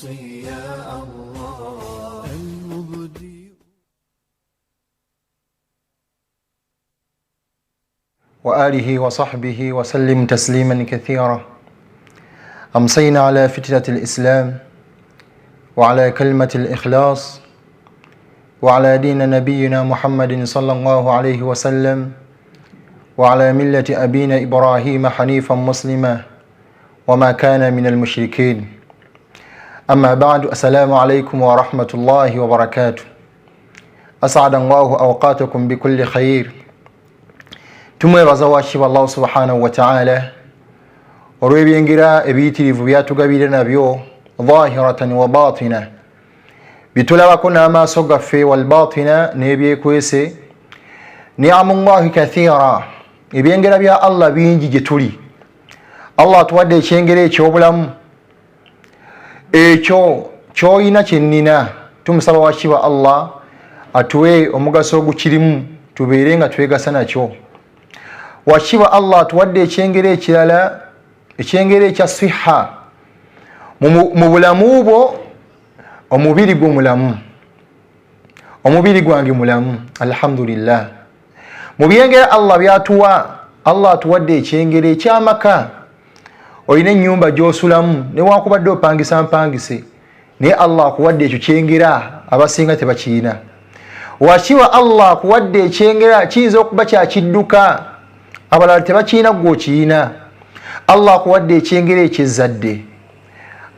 نصري يا الله المبدي. وآله وصحبه وسلم تسليما كثيرا. أمسينا على فتنة الإسلام وعلى كلمة الإخلاص وعلى دين نبينا محمد صلى الله عليه وسلم وعلى ملة أبينا إبراهيم حنيفا مسلما وما كان من المشركين. أما بعد، السلام عليكم ورحمة الله وبركاته. أسعد الله أوقاتكم بكل خير. tumwebaza washiba Allah subhanahu wa ta'ala olw'ebyengira ebiyitirivu byatugabire nabyo zahiratan wa batina, bitulabako n'amaaso gaffe, wal batina n'ebyekwese. ni'amullahi kathira, ebyengera bya Allah bingi gye tuli. Allah atuwadde ekyengera eky'obulamu, ekyo ky'olina kyennina. Tumusaba washiba Allah atuwe omugaso ogukirimu, tubeere nga twegasa nakyo. washiba Allah atuwadde ekyengera ekirala, ekyengera ekya siha. mu bulamu bwo omubiri gwo mulamu, omubiri gwange mulamu, alhamdulillah. mu byengera Allah byatuwa, Allah atuwadde ekyengera ekyamaka. olina ennyumba gy'osulamu newankubadde opangisa mpangise, naye Allah akuwadde ekyo kyengera, abasinga tebakiina. washiba Allah akuwadde ekyengera, kiyinza okuba kyakidduka, abalala tebakiina gw'okiina. Allah akuwadde ekyengera eky'ezzadde.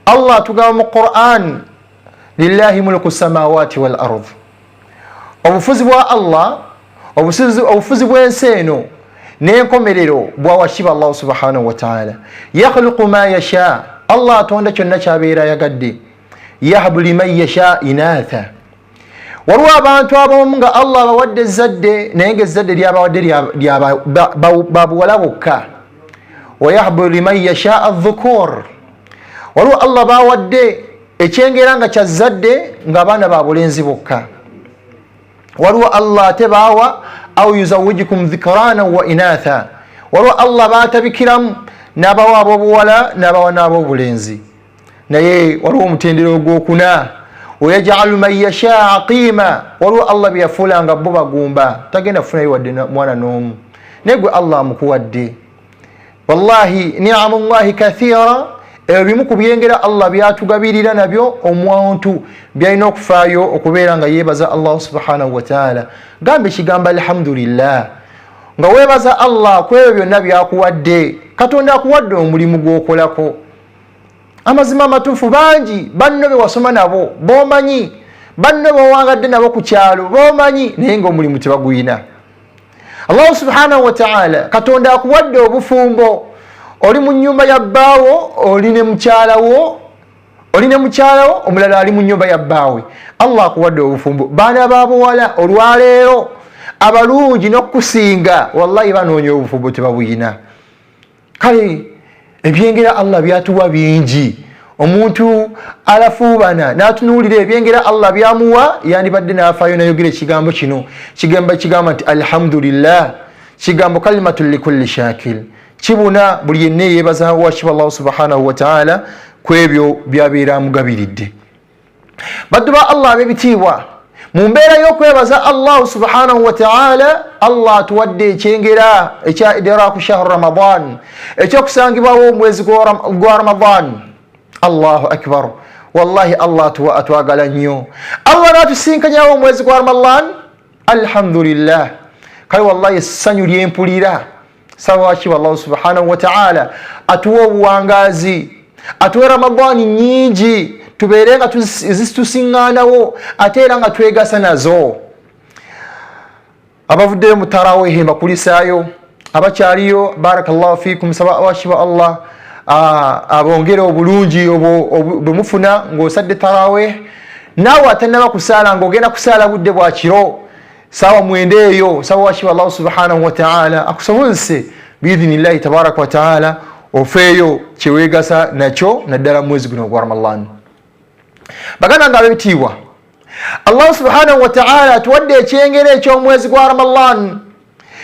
Allah atugamba mu Qur'an, lillahi mulku samawati wal ardh. obufuzi bwa Allah, obufuzi bw'ensi eno n'enkomerero bwa washiba Allah subhanahu wa ta'ala. yakhluqu ma yasha, Allah atonda kyonna kyabeera ayagadde. yahabu liman yasha inatha. waliwo abantu abamu nga Allah abawadde ezzadde, naye nga ezzadde lyabawadde babuwala bokka. wayahabu liman yasha adhukur. waliwo Allah bawadde ekyengera nga kyazzadde nga abaana babulenzi bokka. waliwo Allah ate baawa au yuzawijukum dhikrana wa inatha. waliwo Allah batabikiramu n'abawa ab'obuwala n'abawa n'ab'obulenzi. naye waliwo omutendero ogwokuna, wayaj'alu man yasha aqima. waliwo Allah byafuula nga bo bagumba, tagenda kufunayo wadde mwana n'omu, naye gwe Allah amukuwadde. wallahi ni'amullahi kathira. ebyo bimu ku byengera Allah byatugabirira nabyo omuntu byalina okufaayo okubeera nga yeebaza Allah subhanahu wa ta'ala. gamba ekigambo alhamdulillah, nga weebaza Allah ku ebyo byonna byakuwadde. Katonda akuwadde omulimu gw'okolako. amazima amatuufu bangi, banno be wasoma nabo b'omanyi, banno bewawangadde nabo ku kyalo b'omanyi, naye ng'omulimu tebaguyina. Allah subhanahu wa ta'ala, Katonda akuwadde obufumbo. oli mu nyumba ya bbaawo, oli ne mukyalawo, omulala ali mu nyumba ya bbaawe. Allah akuwadde obufumbo. baana babuwala olwaleero abalungi n'okusinga, wallahi banoonya obufumbo tebabuyina. kale ebyengera Allah byatuwa bingi. omuntu alafuubana n'atunuulira ebyengera Allah byamuwa, yandibadde n'afaayo nayogera ekigambo kino. kigamba nti alhamdulillah, kigambo kalimatun likulli shakil. kibuna buli yenna yeebaza washiba Allah subhanahu wa ta'ala ku ebyo byabeera amugabiridde. baddu ba Allah ab'ebitiibwa, mu mbeera y'okwebaza Allah subhanahu wa ta'ala, Allah atuwadde ekyengera ekya idraku shahru ramadan, ekyokusangibwawo omwezi gwa Ramadan. Allahu akbar. wallahi Allah atwagala nnyo. Allah n'atusinkanyawo omwezi gwa Ramadan, alhamdulillah. kale wallahi essanyu lyempulira, saba washiba Allah subhanahu wa ta'ala atuwa obuwangazi, atuwe Ramadani nyingi, tubeere nga tusiŋŋaanawo ate era nga twegasa nazo. abavuddeyo mu tarawehe mbakulisaayo, abakyaliyo barakallahu fikum, saba washiba Allah abongere obulungi bwe mufuna ng'osadde tarawehe. naawe atannaba kusaala ng'ogenda kusaala budde bwa kiro sawa mwende eyo, sawa washiba Allah subhanahu wa ta'ala akusobozese biidhnillahi tabaraka wa ta'ala ofeeyo kyewegasa nakyo naddala mwezi guno gwa Ramadan. baganda nga ab'ebitiibwa, Allah subhanahu wa ta'ala atuwadde ekyengera eky'omwezi gwa Ramadan.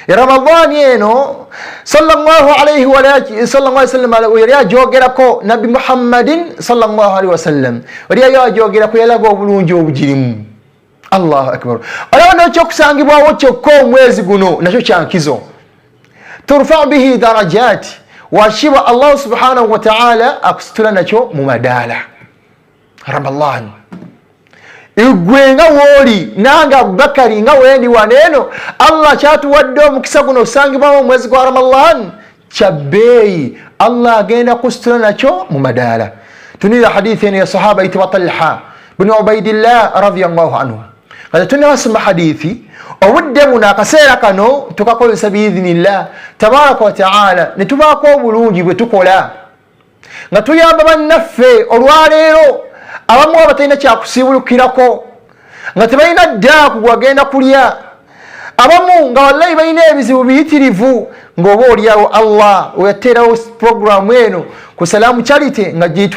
Ramadan eno sallallahu alayhi wa sallam yali ajogerako Nabi Muhammadin sallallahu alayhi wa sallam yali ajogerako yalaga obulungi obugirimu. Allahu akbar. Olabona ekyokusangibwawo kyokka omwezi guno nakyo kyankizo. Turfa'u bihi darajat, washiba Allah subhanahu wa ta'ala akusitula nakyo mu madaala. Ramadan igwe nga woli nanga Abubakari nga wendi waneeno Allah kyatuwadde omukisa guno okusangibwawo omwezi gwa Ramadan kyabbeeyi Allah agenda kusitula nakyo mu madaala. Tunira hadithi eno ya sahaba yitibwa Talha bin Ubaidillah radiyallahu anhu. Kati tunasoma hadithi obudde buno akaseera kano tukakozesa biidhinillah tabaraka wa ta'ala ne tubaako obulungi bwe tukola nga tuyamba bannaffe olwaleero abamu abatalina kyakusiibulukirako nga tebalina ddaaku gwagenda kulya, abamu nga wallahi balina ebizibu biyitirivu ng'oba oliawo Allah weyateerawo programu eno ku Salaamu Charity nga gye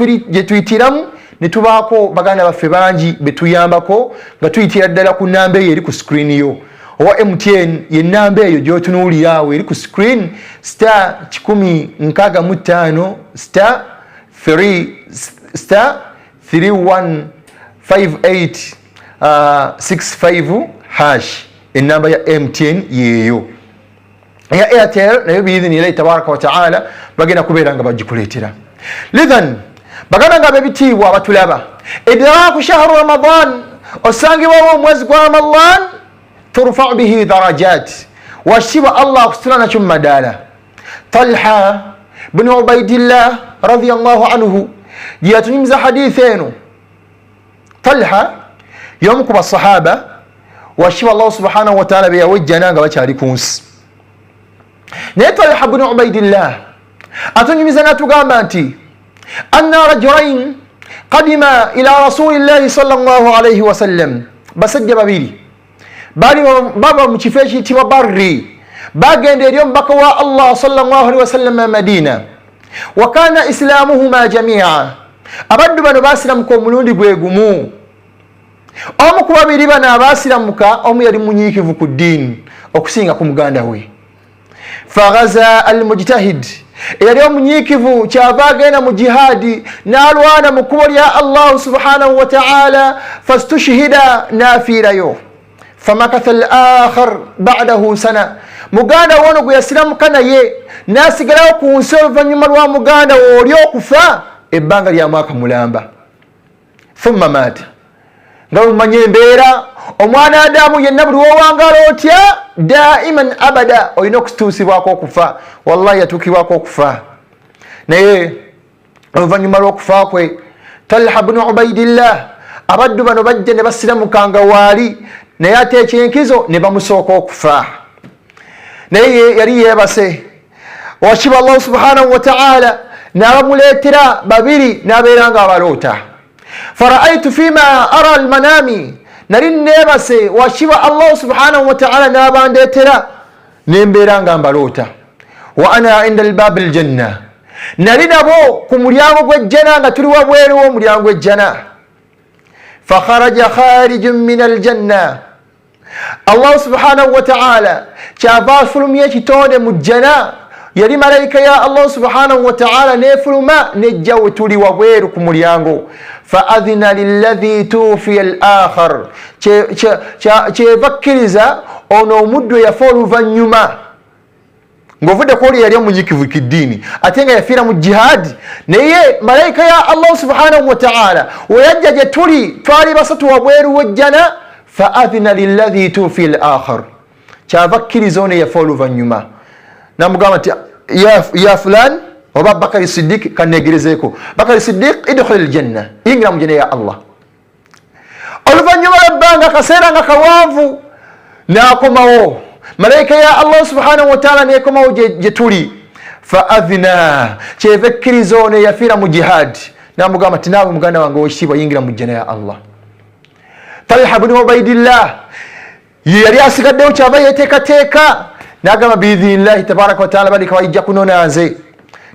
tuyitiramu ne tubaako baganda baffe bangi be tuyambako nga tuyitira ddala ku nnamba eyo eri ku screen yo owa MTN ye nnamba eyo gy'otunuulira awo eri ku screen *165*3 *315865 ennamba ya MTN yeeyo. Ya Airtel nayo biidhinillahi tabaraka wa ta'ala bagenda kubeera nga bagikuleetera. Lidhan baganda nga bebitiibwa abatulaba idraku shahru Ramadan osangibwawo omwezi gwa Ramadan turfa'u bihi darajat washiba Allah akusitula nakyo mu madaala. Talha bin Ubaidillah radiyallahu anhu yatunyumiza hadithi eno. Talha y'omu ku basahaba washiba Allah subhanahu wa ta'ala beyawejjana nga bakyali ku nsi. Naye Talha bin Ubaidillah atunyumiza n'atugamba nti anna rajulain qadima ila rasulillahi sallallahu alayhi wa sallam, basajja babiri baba mu kifo ekiyitibwa Barri bagenda eri omubaka wa Allah sallallahu alayhi wa sallam Madina. Wa kana islamuhuma jamia, abaddu bano basiramuka omulundi gwe gumu. Omu ku babiri bano abasiramuka omu yali munyiikivu ku ddiini okusinga ku muganda we. Faghaza al-mujtahid, eyali omunyiikivu kyava agenda mu jihadi n'alwana mu kkubo lya Allah subhanahu wa ta'ala fastushhida n'afiirayo. Famakatha al-akhar ba'dahu sana, muganda wono gwe yasiramuka naye n'asigalawo ku nsi oluvannyuma lwa muganda we oli okufa ebbanga lya mwaka mulamba. Thumma maata, nga mumanye embeera omwana Adamu yenna buli wowangala otya daiman abada olina okutuusibwako okufa. Wallahi yatuukibwako okufa, naye oluvannyuma lw'okufa kwe Talha bin Ubaidillah abaddu bano bajja ne basiramukanga waali, naye ate ekyenkizo ne bamusooka okufa. Naye yali yeebase, washiba Allah subhanahu wa ta'ala n'abamuleetera babiri n'abeera nga abaloota. Fara'aytu fima ara almanami, nali neebase washiba Allah subhanahu wa ta'ala n'abandeetera nembeera nga mbaloota. Wa ana inda albab aljanna, nali nabo ku mulyango gw'ejjana nga tuli wabweru w'omulyango gw'ejjana. Fakharaja kharijun min aljanna, Allah subhanahu wa ta'ala kyava afulumya ekitonde mu jjana. Yali malayika ya Allah subhanahu wa ta'ala nefuluma nejja we tuli wabweru ku mulyango. Faadhina lilladhi tufiya al-akhar, kyebakkiriza ono omuddu yafa oluvannyuma ng'ovudde ku oli yali omunyiikivu kiddiini ate nga yafiira mu jihadi. Naye malayika ya Allah subhanahu wa ta'ala weyajja gye tuli twali basatu wabweru w'ejjana. Faadhina lilladhi tufiya al-akhar, kyava kkiriza ono yafa oluvannyuma. Namugamba nti ya fulan oba Bakari Siddiq kanegerezeeko, Bakari Siddiq idkhul aljanna, yingira mu jjanna ya Allah. Oluvannyuma lw'ebbanga akaseera nga kawanvu n'akomawo malayika ya Allah subhanahu wa ta'ala nekomawo gye tuli. Faadhina, kyeva ekkiriza ono yafiira mu jihad. Namugamba nti naawe muganda wange ow'ekitiibwa yingira mu jjanna ya Allah. Talha bin Ubaidillah ye yali asigaddewo kyava yeteekateeka n'agamba biidhinillahi tabaraka wa ta'ala balika wajja kunona nze.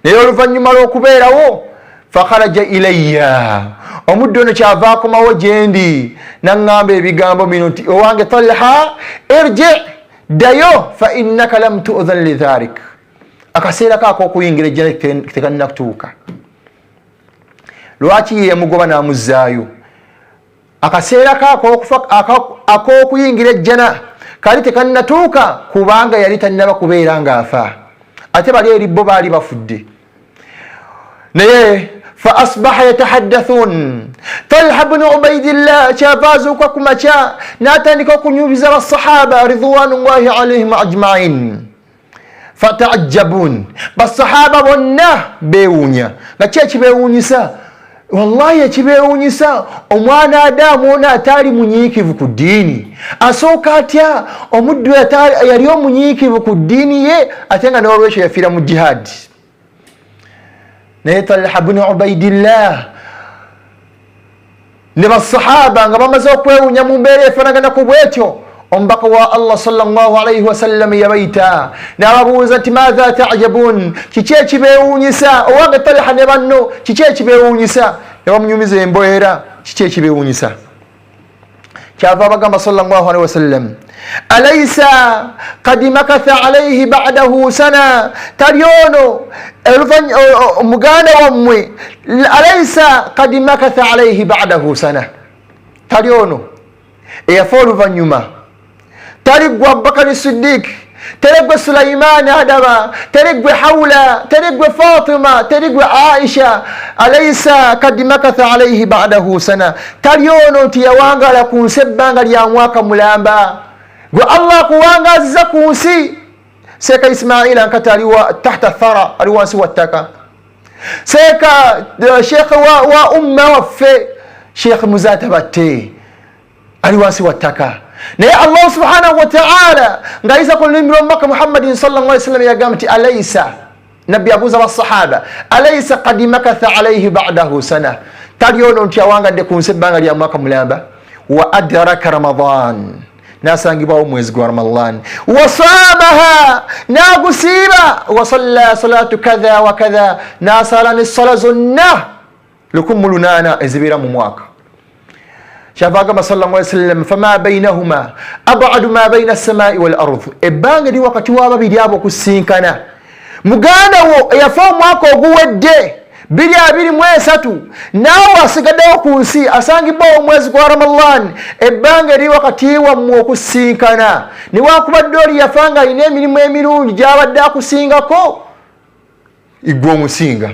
Naye oluvannyuma lw'okubeerawo fakharaja ilayya, omuddu ono kyava akomawo gye ndi n'aŋŋamba ebigambo bino nti owange Talha irji, ddayo fa innaka lam tu'dhan lidhalik, akaseera kaako okuyingira ejjana tekanina kutuuka. Lwaki yemugoba n'amuzzaayo? Akaseera kaako ak'okuyingira ejjana kali tekanatuuka kubanga yali tannaba kubeera ng'afa, ate bali eri bo baali bafudde. naye fa asbaha yatahaddathun. Talha ibn Ubaydillah kyavaazuuka ku makya n'atandika okunyubiza basahaba ridwanullahi alaihim ajmain. Fata'ajjabun, basahaba bonna beewuunya. Nga ki ekibeewuunyisa? Wallahi ekibeewuunyisa, omwana Adamu ono ataali munyiikivu ku ddiini asooka atya omuddu yali omunyiikivu ku ddiini ye ate nga n'olwekyo yafiira mu jihaadi. Naye Talha ibn Ubaydillah ne basahaba nga bamaze okwewuunya mu mbeera efaanagana ku bwetyo, omubaka wa Allah sallallahu alayhi wa sallam yabayita n'ababuuza nti maadha ta'jabun, kiki ekibeewuunyisa? Owange Talha ne banno kiki ekibeewuunyisa? Ne bamunyumiza emboera, kiki ekibeewuunyisa? Kyava abagamba sallallahu alayhi wa sallam, alaysa qad makatha alayhi ba'dahu sana, tali ono muganda wammwe, alaysa qad makatha alayhi ba'dahu sana, tali ono eyafa oluvannyuma, tali gwe Abubakar Siddiq, teri gwe Sulaiman Adama, teri gwe Hawla, teri gwe Fatima, teri gwe Aisha, alaysa kad makatha alayhi ba'dahu sana, tali ono nti yawangala ku nsi ebbanga lya mwaka mulamba, gwe Allah kuwangaziza ku nsi. Seeka Ismaila nkati aliwa tahta thara, ali wansi wa ttaka. Seeka Sheikh wa umma waffe Sheikh Muzata Batte ali wansi wa ttaka. Naye Allah subhanahu wa ta'ala ng'ayisa ku lulimi lw'omubaka Muhammadin sallallahu alayhi wa sallam yagamba nti alaysa, nabbi abuuza basahaba, alaysa qad makatha alayhi ba'dahu sana, tali ono nti awangadde ku nsi ebbanga lya mwaka mulamba. Wa adraka Ramadan, nasangibwawo mwezi gwa Ramadan. Wa saamaha, nagusiiba. Wa salla salatu kadha wa kadha, nasala n'essala zonna 18 ezibeera mu mwaka. Kyavagamba sallallahu alayhi wa sallam, fama bainahuma ab'adu ma baina as-samaa'i wal ardh, ebbanga liri wakati w'ababiri abo okusinkana. Muganda wo eyafa omwaka oguwedde 2023 naawe asigaddewo ku nsi asangibwa omwezi gwa Ramadan, ebbanga liri wakati wammwe okusinkana. Niwakubadde oli yafa nga alina emirimu emirungi gy'abadde akusingako, igwe omusinga.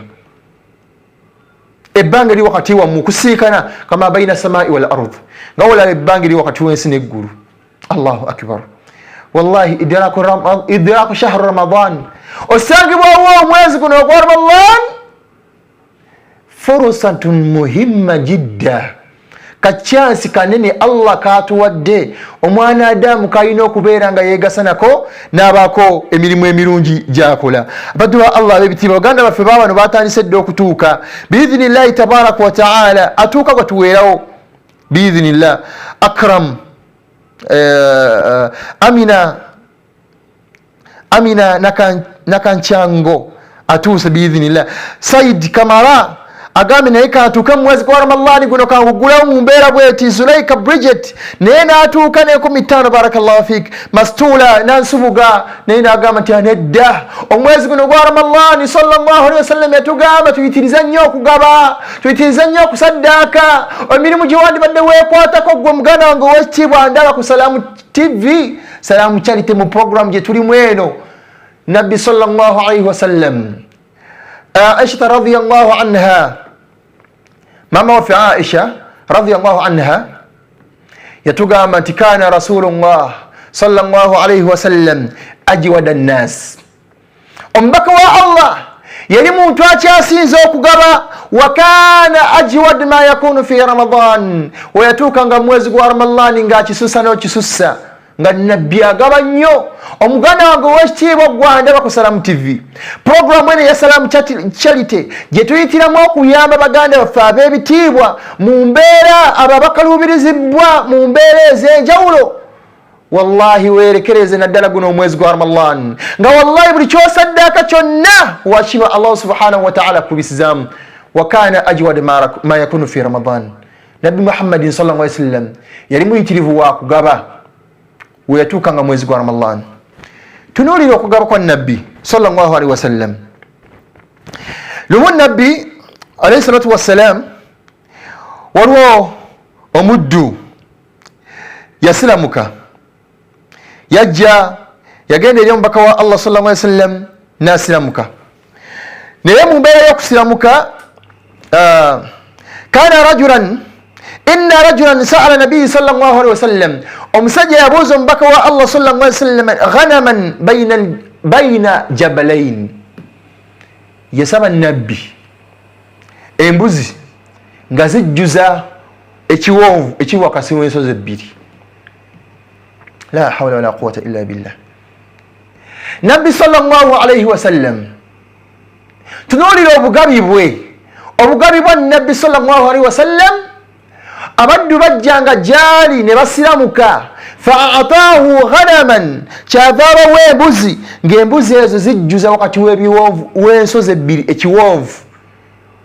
Ebbanga liri wakati wammwe okusinkana kama baina samaa'i wal ardh, nga olaba ebbanga liri wakati w'ensi n'eggulu. Allahu akbar. Wallahi idraku shahru Ramadan, osangibwawo omwezi guno ogwa Ramadan, fursatun muhimma jidda, kachansi kanene Allah katuwadde omwana Adamu kayina okubeera nga yeegasanako n'abaako emirimu emirungi gyakola. Abaddu ba Allah ab'ebitiibwa, baganda baffe baabano batandise dde okutuuka biidhinillahi tabaraka wa taala, atuuka gwe tuweerawo biidhinillah. Akram Amina Nakanchango atuuse biidhinillah. Said Kamara agambe naye katuuke mu mwezi gwa Ramadani guno kangugulawo mu mbeera bweti. Zulaika Bridget naye n'atuuka n'50, barakallahu fik. Mastula nansubuga naye n'agamba nti anedda, omwezi guno gwa Ramadani sallallahu alayhi wa sallam yatugamba tuyitiriza nnyo okugaba, tuyitiriza nnyo okusaddaaka, emirimu gye wandibadde weekwatako gwe muganda wange ow'ekitiibwa ndaba ku Salaamu TV, Salaamu Charity mu program gye tulimu eno. Nabbi sallallahu alayhi wa sallam, Aisha radhiyallahu anha, mama waffe Aisha radhiyallahu anha yatugamba nti kana Rasulullah sallallahu alayhi wa sallam ajwada an-nas, omubaka wa Allah yali muntu akyasinza okugaba. Wa kana ajwad ma yakunu fi Ramadan, weyatuuka nga mwezi gwa Ramadani ng'akisusa n'okisusa, nga nabbi agaba nnyo. Omuganda wange ow'ekitiibwa gwandaba ku Salaamu TV, programu eno ya Salaamu Charity gye tuyitiramu okuyamba baganda baffe ab'ebitiibwa mu mbeera ababakaluubirizibwa mu mbeera ez'enjawulo. Wallahi weerekereze naddala guno omwezi gwa Ramadan, nga wallahi buli kyosaddaaka kyonna wakiba Allah subhanahu wa ta'ala kubisizaamu. Wa kana ajwad ma yakunu fi Ramadan, Nabbi Muhammadin sallallahu alayhi wa sallam yali muyitirivu wa kugaba weyatuuka nga mwezi gwa Ramadan. tunuulira okugaba kwa nabbi sallallahu alaihi wasallam. Lumu nabbi alayhi salatu wassalam waliwo omuddu yasilamuka, yajja yagenda eri omubaka wa Allah sallallahu alaihi wasallam nasilamuka. Naye mu mbeera y'okusilamuka kana rajulan inna rajulan sa'ala nabi sallallahu alaihi wasallam, omusajja yabuuza omubaka wa Allah sallallahu alaihi wasallam ghanaman bayna jabalain, yasaba nabbi embuzi nga zijjuza ekiwonvu ekiri wakati w'ensozi ebbiri. La hawla wala quwwata illa billah. Nabbi sallallahu alaihi wasallam tunuulira obugabi bwe, obugabi bwa nabbi sallallahu alaihi wasallam. Abaddu bajjanga gyali ne basiramuka, fa'ataahu ghanaman, kyavaaba w'embuzi, ng'embuzi ezo zijjuza wakati w'ensozi ebbiri ekiwonvu.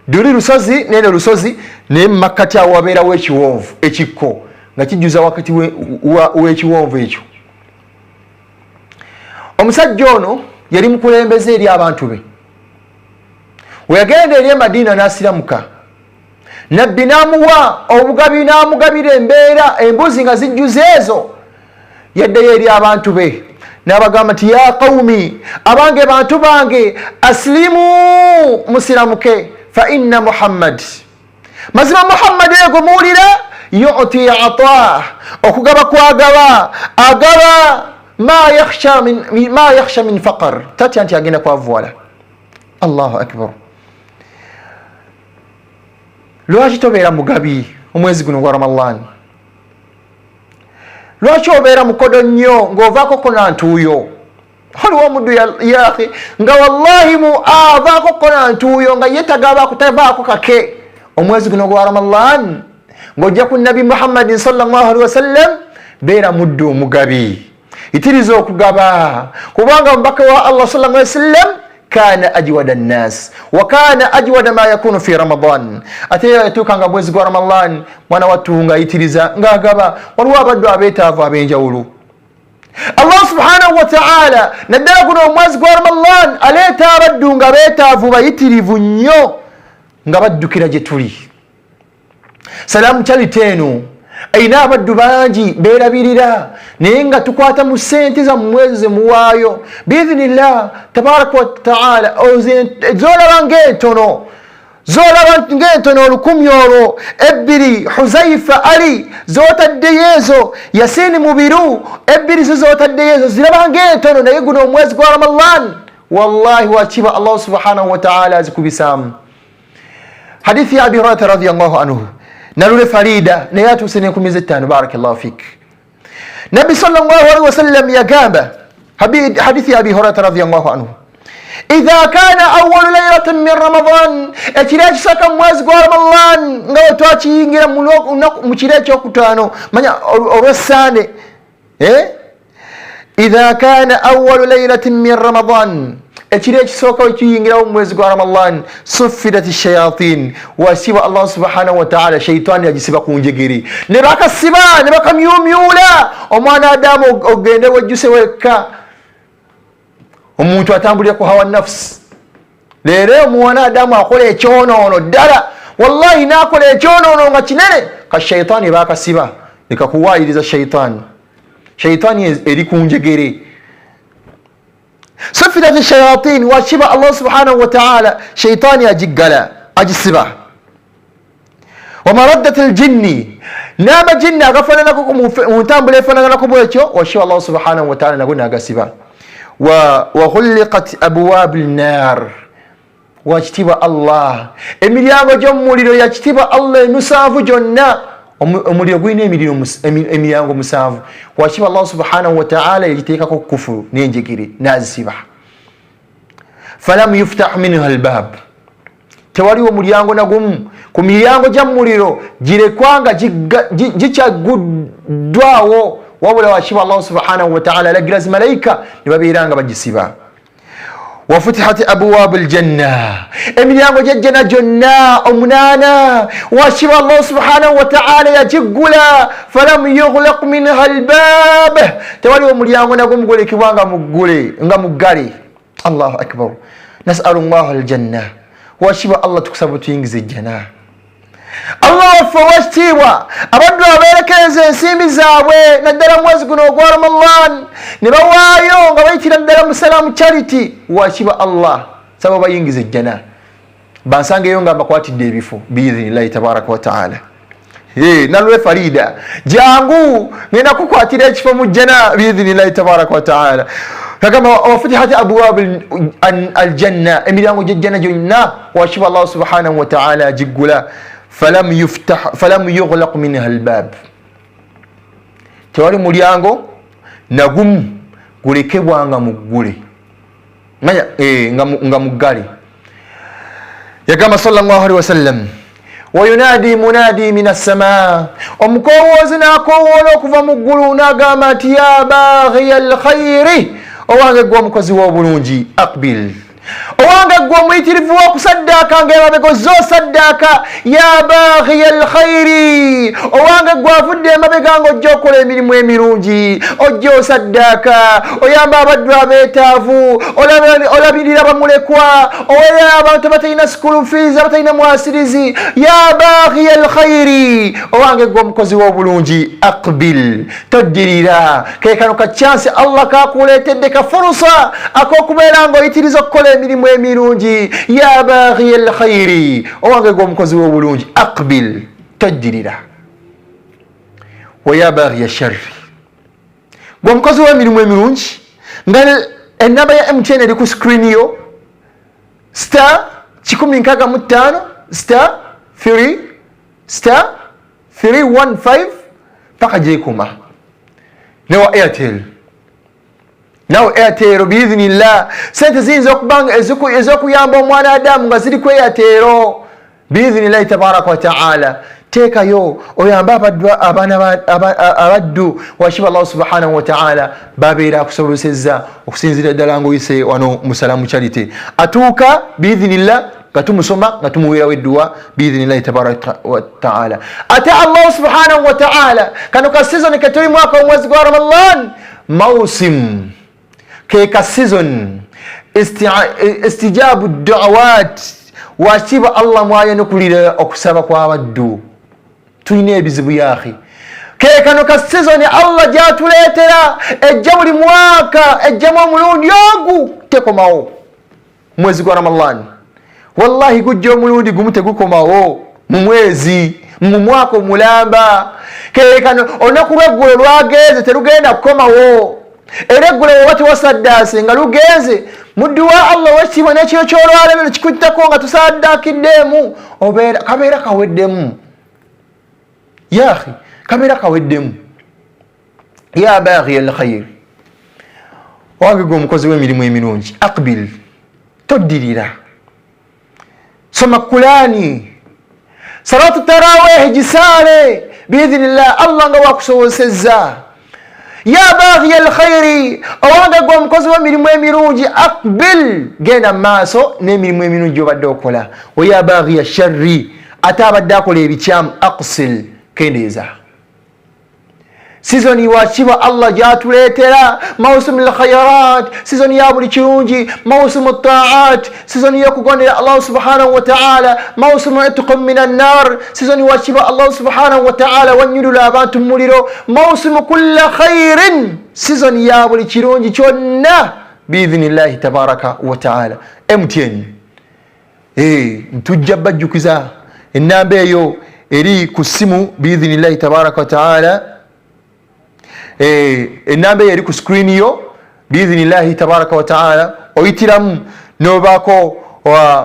Duli lusozi nene lusozi, naye mu makkati awo wabeerawo ekiwonvu ekikko nga kijjuza wakati w'ekiwonvu ekyo. Omusajja ono yali mukulembeze eri abantu be. We yagenda eri e Madiina n'asiramuka, nabbi n'amuwa obugabi, n'amugabira embeera embuzi nga zijjuza ezo. Yaddayo eri abantu be n'abagamba nti ya qawmi, abange bantu bange, aslimu, musiramuke, fa inna Muhammad, mazima Muhammad ego muwulira, yu'ti ata, okugaba kwagaba, agaba ma yakhsha min faqr, tatya nti agenda kwavuwala. Allahu akbar. Lwaki tobeera mugabi omwezi guno gwa Ramadan? Lwaki obeera mukodo nnyo ng'ovaako kona ntuuyo? Waliwo omuddu yaakhi nga wallahi avaako kona ntuuyo nga ye tavaako kake omwezi guno gwa Ramadan ng'ojja ku nabi Muhammadin sallallahu alaihi wasallam. Beera muddu mugabi, itiriza okugaba, kubanga omubaka wa Allah sallallahu alaihi wasallam kana ajwada nnas wa kana ajwada ma yakunu fi Ramadan. Ate yatuukanga mwezi gwa Ramadan mwana wattu nga ayitiriza ng'agaba. Waliwo abaddu abeetaavu ab'enjawulo. Allah subhanahu wa ta'ala naddala guno omwezi gwa Ramadan aleeta abaddu nga beetaavu bayitirivu nnyo nga baddukira gye tuli. Salaamu Charity eno ayina abaddu bangi beerabirira, naye nga tukwata mu ssente zammwe ze muwaayo biidhinillah tabaraka wa ta'ala. Zoolaba ng'entono, zoolaba ng'entono 1000 olwo, 2 Huzaifa Ali zootaddeyo ezo, Yasini Mubiru 2 zootaddeyo ezo, ziraba ng'entono, naye guno omwezi gwa Ramadan wallahi wakiba Allah subhanahu wa ta'ala azikubisaamu. Hadithi ya Abi Hurairah radhiyallahu anhu, nalule farida naye atuuse n'enkumi z'ettaano. Barakallahu fik. Nabbi sallallahu alaihi wasallam yagamba, hadithi ya Abi Hurairah radhiyallahu anhu, idha kana awwalu laylatin min Ramadan, ekiro ekisooka mu mwezi gwa Ramadan nga we twakiyingira mu kiro ekyokutaano, manya olw'Essande. Idha kana awwalu laylatin min Ramadan, ekiro ekisooka wekiyingirawo mu mwezi gwa Ramadan, suffidat shayatin, wasiba Allah subhanahu wa ta'ala shaitani yagisiba ku njegere, ne bakasiba ne bakamyumyula omwana Adamu ogende wejjuse wekka. Omuntu atambulira ku hawa nafsi. Leero omwana Adamu akola ekyonoono ddala, wallahi n'akola ekyonoono nga kinene, ka shaitani bakasiba nekakuwaayiriza shaitani. Shaitani eri ku njegere. Suffidat shayatin, washiba Allah subhanahu wa ta'ala shaitani ajiggala agisiba. Wa maraddat aljinni, nama jinni agafananako mu ntambula efaananako bwekyo, washiba Allah subhanahu wa ta'ala nago n'agasiba. Wa ghulliqat abwab an-nar, wakitiba Allah emiryango gy'omuliro yakitiba Allah emisaavu gyonna. Omuliro gulina emiryango 7. Wakiba Allah subhanahu wa ta'ala yagiteekako kufuru n'enjegere n'azisiba. Falam yuftah minha albab, tewaliwo mulyango nagumu ku miryango gya muliro girekwanga gikyaguddwawo, wabula wakiba Allah subhanahu wa ta'ala alagira zimalaika ne babeeranga bagisiba. وفتحت أبواب الجنة إمليان وججنا جنة أمنانا وشبه الله سبحانه وتعالى يجقلا فلم يغلق منها الباب توالي أمليان ونقوم قولي كوانا مقولي الله أكبر نسأل الله الجنة وشبه الله تكسب تينجز الجنة الله وفواشتيوا أبدو أبيرك سيمي زاوي ندر موزقنا وقوارم الله نبوايو غويتي ندر مسلام charity واشبه الله سبب ينجز الجنة بانسانجي يونغا مقواتي ديبيفو بإذن الله تبارك وتعالى نالوه فريدة جانغو نينا كوكواتي ديشفو مجنة بإذن الله تبارك وتعالى فكما وفتحت أبواب الجنة إميلان وججنا جنة واشبه الله سبحانه وتعالى جقلا فلم يغلق منها الباب توالي مليانغو نغم غلقوا مغولي nga mugali yagamba sallallahu alaihi wasallam وينادي منادي من السماء omukowozi nakowoola okuva mu ggulu n'agamba nti ya baghiya alkhairi owange gwe omukozi w'obulungi aqbil owange gwe omuyitirivu w'okusaddaaka ng'emabega zo saddaaka ya baghiya alkhairi owange gwe avudde emabega ng'ojja okola emirimu emirungi ojja osaddaaka oyamba abaddu abeetaavu olabirira bamulekwa oweerera abantu abatalina school fees abatalina mwasirizi ya baghiya alkhairi owange gwe omukozi w'obulungi aqbil toddirira kekano ka chance Allah kakuleetedde ka furusa ak'okubeera ng'oyitiriza okukola emirimu emirungi ya baghiya alkhairi owange gwe omukozi w'obulungi aqbil toddirira wa ya baghiya sharri gwe omukozi w'emirimu emirungi nga enamba ya MTN eri ku screen yo *165 *315 paka jekuma newa Airtel nawe Airtel biidhnillah sente ziyinza okubanga ez'okuyamba omwana Adamu nga ziri ku Airtel biidhnillah tabaraka wa taala teekayo oyamba abaddu washiba Allah subhanahu wa taala babeera akusobozesezza okusinzira ddala ng'oyise wano musalamu charity atuuka biidhnillah nga tumusoma nga tumuweerawo edduwa biidhnillah tabaraka wa taala ate Allah subhanahu wa taala kano ka season ketuli mwaka omwezi gwa Ramadan mausim keka season istijabu da'awat washiba Allah mwaye nokulira okusaba kwa abaddu tulina ebizibu yaakhi kekano ka season Allah gyatuleetera ejja buli mwaka ejjamu omulundi ogu tekomawo mwezi gwa Ramadan wallahi gujja omulundi gumu tegukomawo mu mwezi mu mwaka omulamba kekano olunaku lw'eggulo lwagenze terugenda kukomawo era eggulo bwoba tewasaddaase nga lugenze mu dduwa Allah wekitiibwa n'ekiro ky'olwaleero kikuttako nga tusaddaakiddemu kabeera kaweddemu yaakhi kabeera kaweddemu ya baghiya alkhair owange gwe omukozi w'emirimu emirungi aqbil toddirira soma Qur'ani salatu tarawih gisaale biidhnillah Allah nga wakusobozesezza ya baghiya alkhairi owange gwe omukozi w'emirimu emirungi aqbil genda maaso n'emirimu emirungi obadde okola wa ya baghiya sharri ate abadde akola ebikyamu aqsil kendeeza season washiba Allah gyatuleetera mausimu alkhayrat season ya buli kirungi mausimu taat season y'okugondera Allah subhanahu wa ta'ala mausimu itqum min annar season washiba Allah subhanahu wa ta'ala wanyulula abantu muliro mausimu kulla khairin season ya buli kirungi kyonna biidhnillahi tabaraka wa ta'ala MTN ntujja bajjukiza ennamba eyo eri ku ssimu biidhnillahi tabaraka wa ta'ala enamba eri ku screen yo biidhnillahi tabaraka wa ta'ala oyitiramu nobaako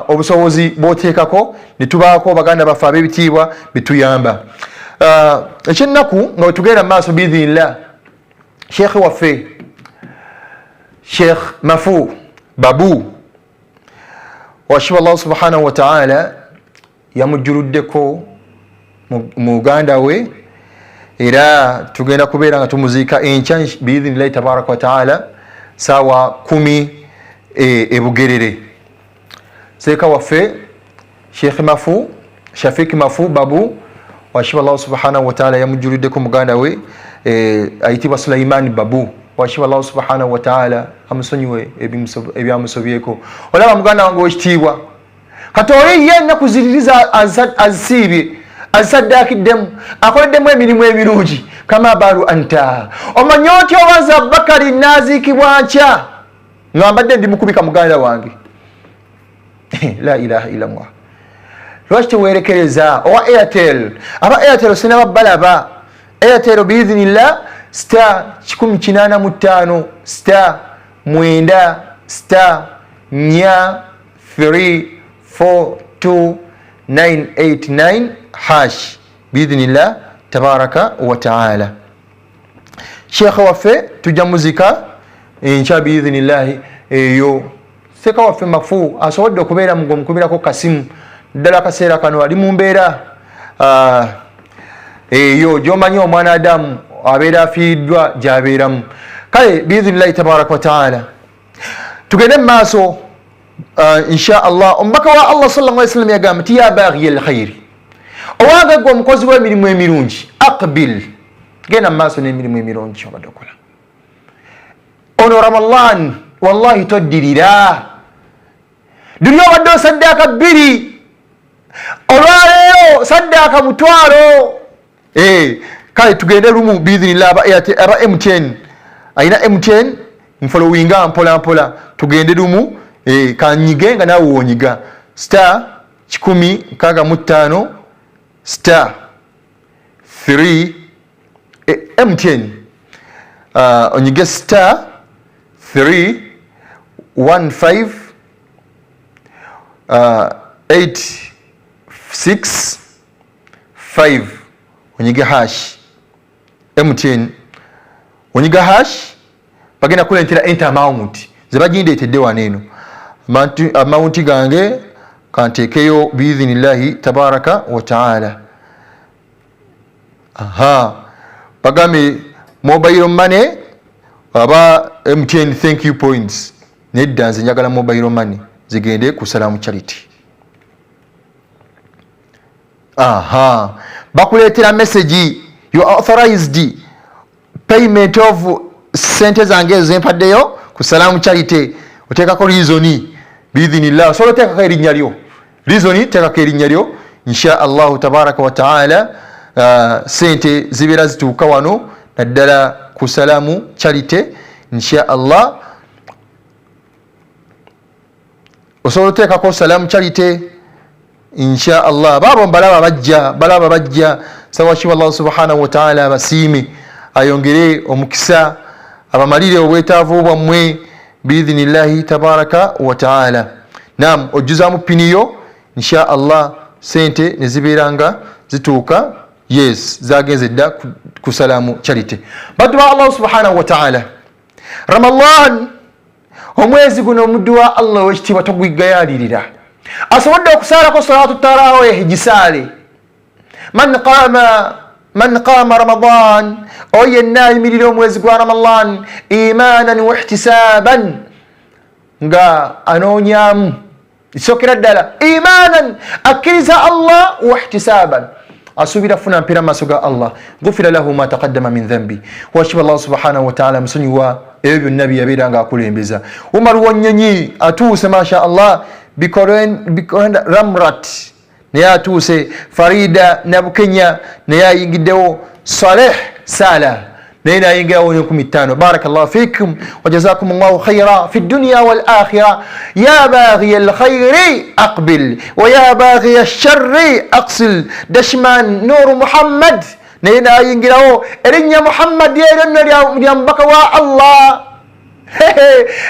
obusobozi bwoteekako netubaako baganda baffe ab'ebitiibwa betuyamba ekyennaku nga wetugenda mu maaso biidhnillah sheekhe waffe Sheikh Mafu Babu washiba Allah subhanahu wa ta'ala yamujjuluddeko muganda we era tugenda kubeera nga tumuziika enkya biidhnillahi tabaraka wa ta'ala sawa 10 Bugerere. Seeka waffe Sheikh Mafu Shafiq Mafu Babu washiba Allah subhanahu wa ta'ala yamujjuliddeko muganda we ayitibwa Sulaiman Babu washiba Allah subhanahu wa ta'ala amusonyiwe ebyamusobyeko. Olaba muganda wange wekitiibwa Katori yenna kuziririza azisibye asaddakiddemu akoleddemu emirimu ebirungi kama balu anta omanyi otyo obaza Bakari naziikibwa nkya nga mbadde ndi mukubika muganda wange. La ilaha illa Allah. Lwaki tewerekereza owa Airtel? Aba Airtel sinaba balaba Airtel biidhinillah star 185 star 9 star 342 hash biidhinillah tabaraka wa ta'ala. Sheikh waffe tujja muzika enkya biidhinillah eyo. Seeka waffe Mafu asobodde okubeera mugomukubirako kasimu ddala akaseera kano ali mu mbeera eyo gy'omanyi omwana Adamu abeera afiiriddwa gy'abeeramu. Kale biidhinillahi tabaraka wa ta'ala tugende mu maaso insha Allah. Omubaka wa Allah sallallahu alayhi wa sallam yagamba nti ya baghiya alkhayri, owange gwe omukozi w'emirimu emirungi, aqbil, genda mu maaso n'emirimu emirungi ky'obadde okola. Ono Ramadan wallahi toddirira. Duli obadde osaddaaka 2 olwaleero saddaaka 1,000. Kale tugende lumu biidhinillah aba MTN ayina MTN nfolowinga mpola mpola tugende lumu kanyige nga naawe wonyiga star 165 star 3 MTN onyige star 315 865 onyige hash MTN onyiga hash bagenda kulentera enter amount zebagindetedde waneeno amount gange kantekeyo biidhinillahi tabaraka wa ta'ala. Bagame mobile money aba MTN thank you points nedda nze njagala mobile money zigende ku Salamu Charity. Bakuleetera message you authorized payment of sente zange zempaddeyo ku Salamu Charity. Oteekako reason biidhinillah, solo teekako erinnya lyo reason, teekako erinnya lyo insha Allah tabaraka wa ta'ala. Sente zibeera zituuka wano naddala ku Salamu Charity insha Allah. Osobola oteekako Salamu Charity insha Allah. Babo balaba bajja sawashiba Allah subhanahu wa ta'ala abasiime ayongere omukisa abamalire obwetaavu bwammwe biidhinillahi tabaraka wa ta'ala. Naam, ojjuzaamu piniyo insha Allah sente ne zibeeranga zituuka yes zagenze dda ku Salamu Charity. Baddu ba Allah subhanahu wa ta'ala, Ramadan omwezi guno omuddu wa Allah wekitiibwa togwigayalirira. Asobodde okusaalako salatu tarawih gisaale. Man qama Ramadan oyenna ayimirira omwezi gwa Ramadan imanan wa ihtisaban nga anoonyamu isokera ddala imanan akkiriza Allah wa ihtisaban asubira funa mpira maaso ga Allah ghufira lahu ma taqaddama min dhanbi washiba Allah subhanahu wa ta'ala musonyiwa ebyo byonna bye yabeeranga akulembeza. Umar Wanyonyi atuuse masha Allah Bikoren Ramrat naye atuuse, Farida Nabukenya naye ayingiddewo, Saleh Sala naye nayingirawo ne15. Barakallahu fikum wa jazakumullahu khayra fi dunya wal akhirah. Ya baghiya alkhayri aqbil wa ya baghiya alsharri aqsil. Dashman Nur Muhammad naye nayingirawo, erinnya Muhammad yeeronna lya mubaka wa Allah.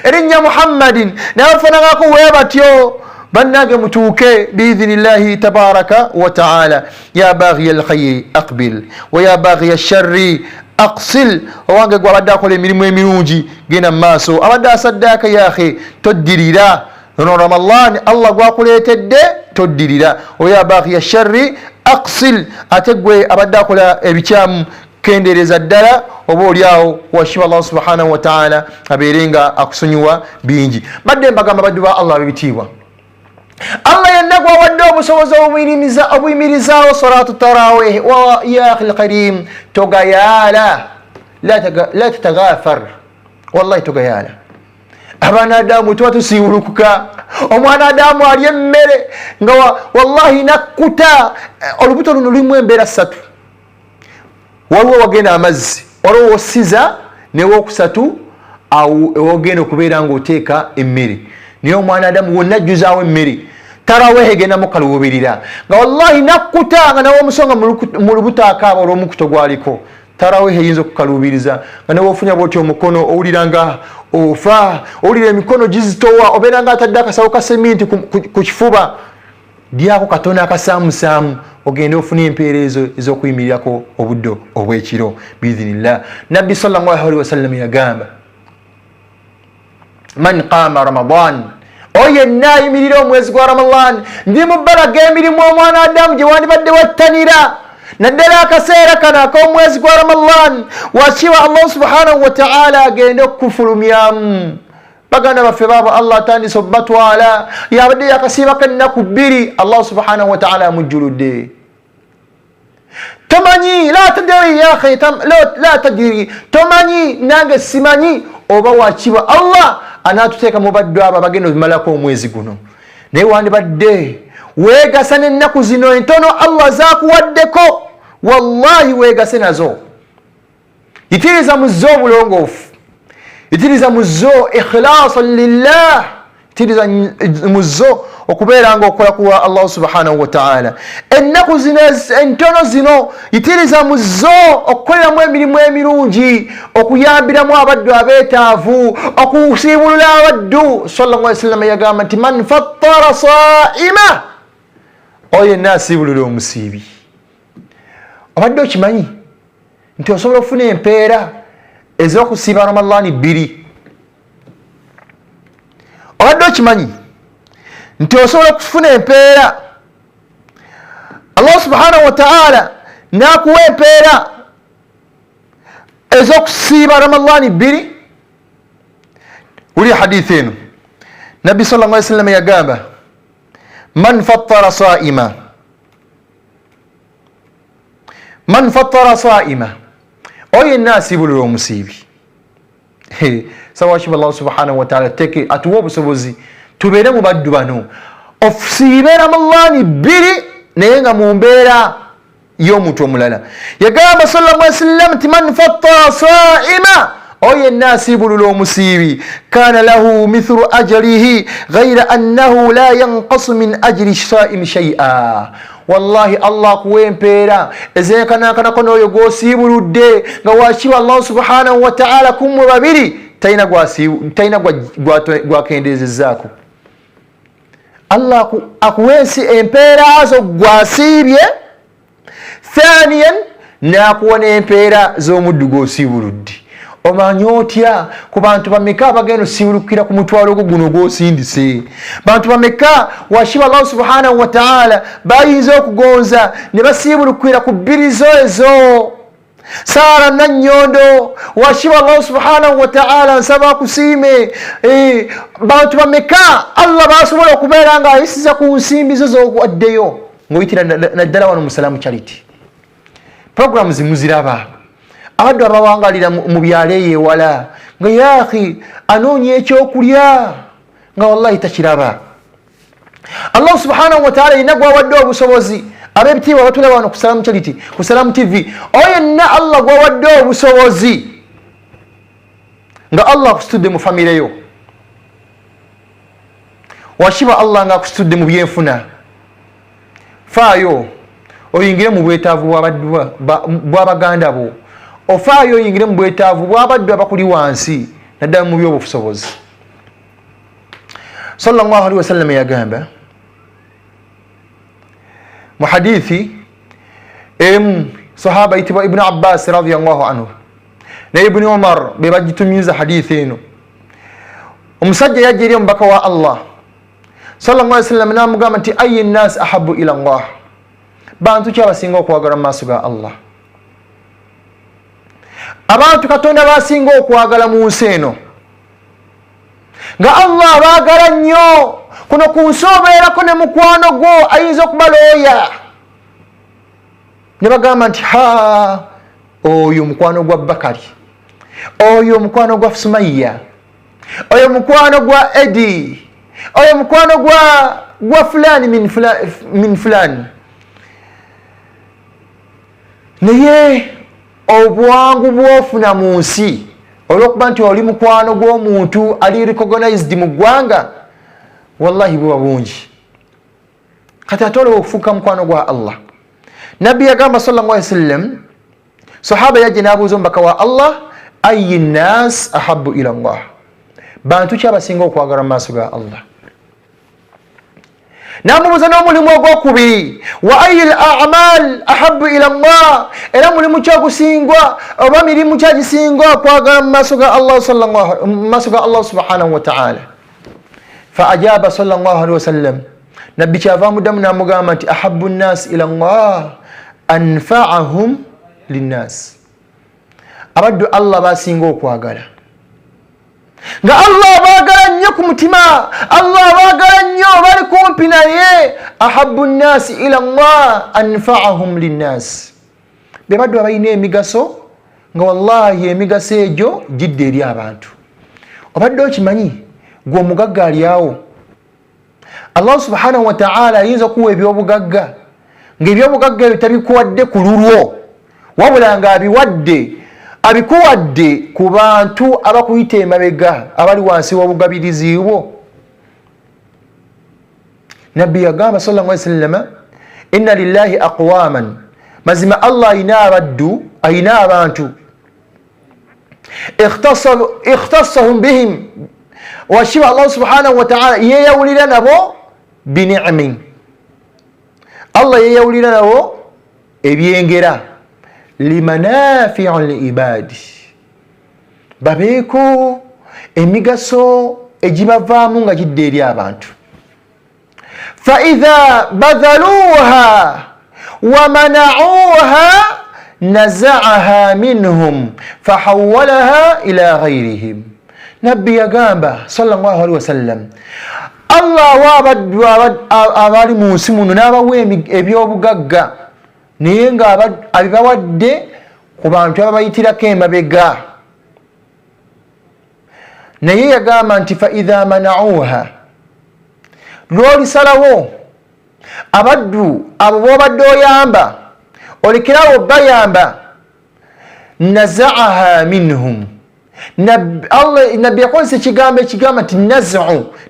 Erinnya Muhammadin nafanangako webatyo bannage mutuuke biidhinillahi tabaraka wa ta'ala. Ya baghiya alkhayri aqbil wa ya baghiya alsharri aqsil. Owange gwe abadde akola emirimu emirungi genda mu maaso, abadde asaddaaka yaakhe toddirira. Ono Ramadan Allah gwakuleetedde toddirira. Wa ya baghiya alsharri aqsil. Ate gwe abadde akola ebikyamu kendereza ddala oba oliawo washiba Allah subhanahu wa ta'ala abeerenga akusonyiwa bingi. Badde mbagamba baddu ba Allah bebitiibwa, Allah yenna gwawadde obusobozi obuyimirizaawo salatu tarawih. Wa ya akhi alkarim, togayaala, la tatagaafar, wallahi togayaala. Abaana Adamu tuba tusiibulukuka. Omwana Adamu alya emmere nga wallahi nakkuta. Olubuto luno lulimu embeera ssatu. Waliwo wagenda amazzi, waliwo wosiza, newokusatu wogenda okubeera ngaoteeka emmere. Naye omwana Adamu wonna ajjuzaawo emmere. Tarawih egenda mukaluubirira nga wallahi nakkuta nga nawe omusonga mu lubuto akaaba olw'omukuto gwaliko. Tarawih eyinza okukaluubiriza nga nawe ofunya bwoti omukono owulira nga ofa, owulira emikono gizitowa, obeera nga atadde akasawo ka seminti ku kifuba. Lyako katono akasaamusaamu ogende ofuna empeerezo ez'okuyimirirako obuddo obw'ekiro biidhinillah. Nabbi sallallahu alaihi wasallam yagamba, man qaama ramadan, oyo yenna ayimirira omwezi gwa Ramadan, ndi mu bbala g'emirimu omwana Adamu gye wandibadde wattanira, naddala akaseera kano ak'omwezi gwa Ramadan, wakiwa Allah subhanahu wa ta'ala agende okukufulumyamu. Baganda baffe baabo Allah atandise obbatwala, yabadde yakasiibako ennaku bbiri, Allah subhanahu wa ta'ala amujjuludde. Tomanyi, la tadiri ya akhi, la tadiri, tomanyi nange simanyi oba wakiwa Allah anaatuteeka mu baddu abo abagenda obimalako omwezi guno. Naye wandibadde weegasa n'ennaku zino entono Allah zaakuwaddeko, wallahi weegase nazo. Yitiriza mu zo obulongoofu, yitiriza mu zo ikhlaasan lillah, yitiriza mu zo okubeera nga okola kuwa Allah subhanahu wa ta'ala. Ennaku zino entono zino yitiriza mu zo okukoleramu emirimu emirungi, okuyambiramu abaddu abeetaavu, okusiibulula abaddu. Sallallahu alaihi wasallam yagamba nti man fattara saa'ima, oyo yenna asiibulula omusiibi. Obadde okimanyi nti osobola okufuna empeera ez'okusiiba Ramadani 2? Obadde okimanyi nti osobola okufuna empeera, Allah subhanahu wa ta'ala n'akuwa empeera ez'okusiiba Ramadani 2? Wuli hadithi eno, Nabbi sallallahu alaihi wasallam yagamba, man fattara saa'ima, man fattara saa'ima, oyo yenna asiibulula omusiibi. Sawashiba Allah subhanahu wa ta'ala teke atuwa obusobozi tubeere mu baddu bano, ofusiibe Ramadani 2 naye nga mu mbeera y'omuntu omulala. Yagamba sallallahu alaihi wasallam nti man fattara saa'ima, oyo yenna asiibulula omusiibi, kaana lahu mithlu ajrihi ghayra annahu la yanqasu min ajri saa'imi shay'a. Wallahi Allah kuwa empeera ez'enkanaakanako n'oyo gw'osiibuludde nga wakiwa Allah subhanahu wa ta'ala kumwe babiri, talina gwakendeezezzaako. Allah akuwensi empeera zo gwasiibye, thaniyan n'akuwa n'empeera z'omuddu gw'osiibuludde. Omanyi otya ku bantu bameka abagenda osiibulukira ku mutwalo gwo guno gw'osindise? Bantu bameka washiba Allah subhanahu wa ta'ala bayinza okugonza ne basiibulukira ku bbirizo ezo? Sara Nannyondo, washiba Allah subhanahu wa ta'ala nsaba akusiime. Bantu bameka Allah basobola okubeera nga ayisiza ku nsimbi zo z'owaddeyo ng'oyitira naddala wano mu Salamu Charity. Programu zimuziraba, abaddu abawangalira mu byalo ewala nga ya akhi anoonya ekyokulya nga wallahi takiraba. Allah subhanahu wa ta'ala yenna gwawadde obusobozi, ab'ebitiibwa batulaba wano ku Salamu Charity, ku Salamu TV, oyo yenna Allah gwawadde obusobozi nga Allah akusitudde mu famire yo, washiba Allah nga akusitudde mu byenfuna, faayo oyingire mu bwetaavu bw'abaganda bo, ofaayo oyingire mu bwetaavu bw'abaddu abakuli wansi naddala mu by'obusobozi. Sallallahu alaihi wasallam yagamba mu hadithi emu, sahaba yitibwa Ibn Abbas radiyallahu anhu ne Ibn Umar be bagitumiza hadithi eno. Omusajja yajja eri omubaka wa Allah sallallahu alaihi wasallam n'amugamba nti ayyi nnaasi ahabbu ila Allah, bantu ki abasinga okwagala mu maaso ga Allah? abantu Katonda basinga okwagala mu nsi eno nga Allah abaagala nnyo. Kuno ku nsi obeerako ne mukwano gwo ayinza okuba looya ne bagamba nti oyo mukwano gwa Bakari, oyo mukwano gwa Sumaiya, oyo mukwano gwa Edi, oyo mukwano gwa fulani min fulani. Naye obwangu bwofuna mu nsi olw'okuba nti oli mukwano gw'omuntu ali recognized mu ggwanga, wallahi buba bungi. Kati ate olwo okufuuka mukwano gwa Allah. Nabbi yagamba sallallahu alaihi wasallam, sahaba yajja n'abuuza omubaka wa Allah, ayi nnaas ahabbu ila Allah, bantu ki abasinga okwagala mu maaso ga Allah? N'amubuuza n'omulimu ogwokubiri, wa ayi al-a'mal ahabbu ila Allah, era mulimu ki ogusingwa oba mirimu ki agisingwa okwagala mu maaso ga Allah subhanahu wa ta'ala? Fa ajaba sallallahu alaihi wasallam, nabbi kyava muddamu n'amugamba nti ahabbu nnaasi ila Allah anfa'ahum linnaas, abaddu Allah basinga okwagala nga Allah abaagala nnyo ku mutima, Allah abaagala nnyo bali kumpi naye. Ahabbu nnaasi ila Allah anfa'ahum linnaas, be baddu abalina emigaso nga wallahi emigaso egyo gidde eri abantu. Obadde okimanyi gwe omugagga ali awo, Allah subhanahu wa ta'ala ayinza okuwa ebyobugagga ng'ebyobugagga ebyo tabikuwadde ku lulwo, wabula nga abikuwadde ku bantu abakuyita emabega abali wansi w'obugabirizi bwo. Nabbi yagamba sallallahu alaihi wasallam, inna lillahi aqwaman, mazima Allah ayina abantu ikhtassahum bihim, washiba Allah subhanahu wa ta'ala yeyawulira nabo bini'min, Allah yeyawulira nabo ebyengera limanafi'u liibadi, babeeko emigaso egibavaamu nga gidde eri abantu. Fa idha badhaluha wa mana'uha naza'aha minhum fahawwalaha ila ghayrihim. Nabbi yagamba sallallahu alaihi wasallam, Allah wabaddu abali mu nsi muno n'abawa ebyobugagga naye nga abibawadde ku bantu ababayitirako emabega. Naye yagamba nti fa idha mana'uha, lw'olisalawo abaddu abo b'obadde oyamba olekerawo bayamba, naza'aha minhum, nabbi yakozesa ekigambo ekigamba nti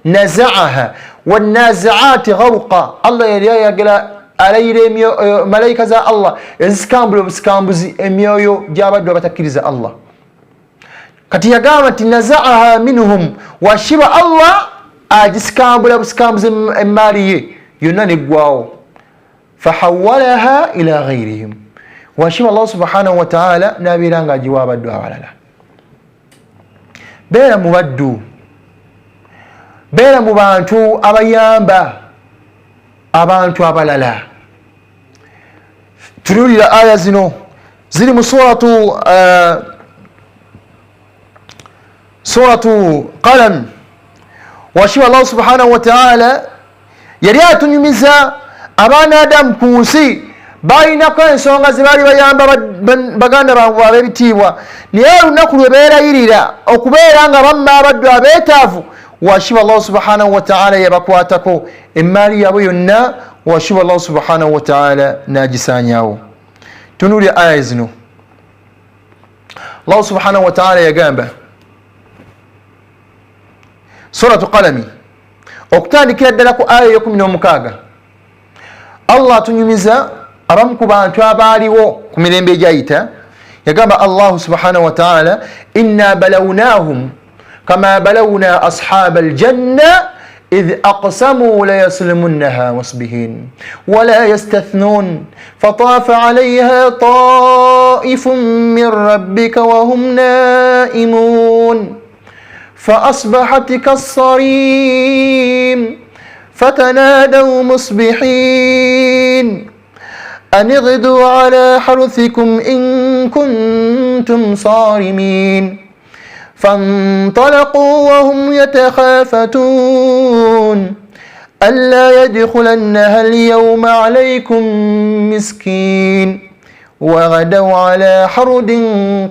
naza'aha wannazi'ati ghawqa. Allah yali ayagala alayira malayika za Allah ezisikambula obusikambuzi emyoyo gy'abaddu abatakkiriza Allah. Kati yagamba nti naza'aha minhum, washiba Allah agisikambula busikambuzi emaali ye yonna neggwawo. Fahawwalaha ila ghayrihim, washiba Allah subhanahu wa ta'ala n'abeera nga agiwa abaddu abalala. Beera mu baddu, beera mu bantu abayamba abantu abalala. Tunuulira aya zino ziri mu suratu Qalam. Washiba Allah subhanahu wa ta'ala yali atunyumiza abaana Adamu ku nsi balinako ensonga zebaali bayamba baganda baabwe ab'ebitiibwa, naye olunaku lwe beerayirira okubeera nga bamma abaddu abeetaavu, washiba Allah subhanahu wa ta'ala yabakwatako emaali yabwe yonna, washiba Allah subhanahu wa ta'ala n'agisaanyaawo. Tunuulira aya zino, Allah subhanahu wa ta'ala yagamba suratu Qalami okutandikira ddala ku aya y'okumin'omukaaga. Allah atunyumiza abamu ku bantu abaaliwo ku mirembe egyayita. Yagamba Allah subhanahu wa ta'ala, inna balawnahum kama balawna ashab aljanna idh aqsamu la yaslimunnaha musbihin wala yastathnun fatafa alayha ta'ifun min rabbika wa hum naimun فأصبحت كالصريم فتنادوا مصبحين أن اغدوا على حرثكم إن كنتم صارمين فانطلقوا وهم يتخافتون ألا يدخلنها اليوم عليكم مسكين وغدوا على حرد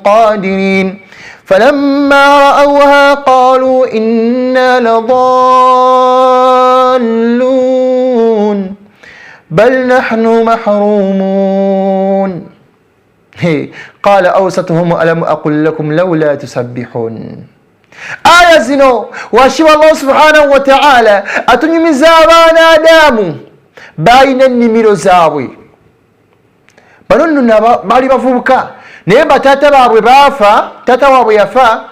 قادرين فلما رأوها قالوا إنا لضالون بل نحن محرومون قال أوسطهم ألم أقل لكم لولا تسبحون aya zino washiba Allah subhanahu wa ta'ala atunyumiza abaana Adamu balina ennimiro zaabwe. Bano nno baali bavubuka naye bataata baabwe baafa. Taata waabwe yafa,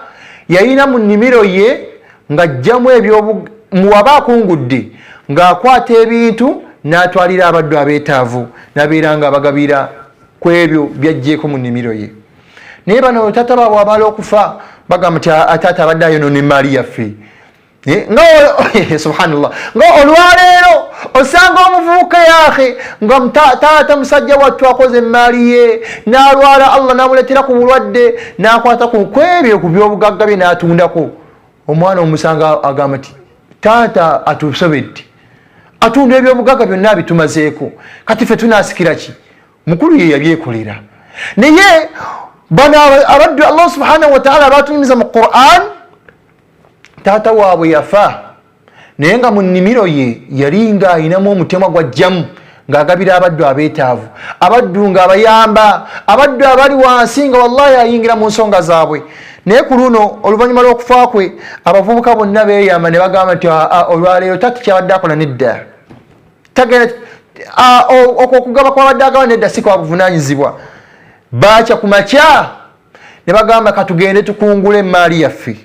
yalina mu nnimiro ye ng'ajjamu muwaba akungudde ng'akwata ebintu n'atwalira abaddu abeetaavu n'abeera ng'abagabira ku ebyo byajjeeko mu nnimiro ye. Naye bano taata baabwe abaala okufa bagamba nti taata abadde ayonoona emmaali yaffe. Subhanallah, nga olwaleero osanga omuvubuka yaahe nga taata musajja wattu akoze emmaali ye n'alwala, Allah n'amuleetera ku bulwadde n'akwata ku ebyo ku byobugagga bye n'atundako. Omwana omusanga agamba nti taata atusobedde, atunda ebyobugagga byonna abitumazeeko, kati ffe tunaasikira ki? Mukulu ye yabyekolera. Naye bano abaddu Allah subhanahu wa ta'ala batunyumiza mu Qur'an, taata waabwe yafa naye nga mu nnimiro ye yali nga ayinamu omutemwa gw'ajjamu ng'agabira abaddu abeetaavu, abaddu ng'abayamba, abaddu abali wansi nga wallahi ayingira mu nsonga zaabwe. Naye ku luno oluvannyuma lw'okufa kwe abavubuka bonna beeyama ne bagamba nti olwaleero taata kyabadde akola nedda, okugaba kwabadde agaba nedda si kwa buvunaanyizibwa. Baakya ku makya ne bagamba katugende tukungule emmaali yaffe.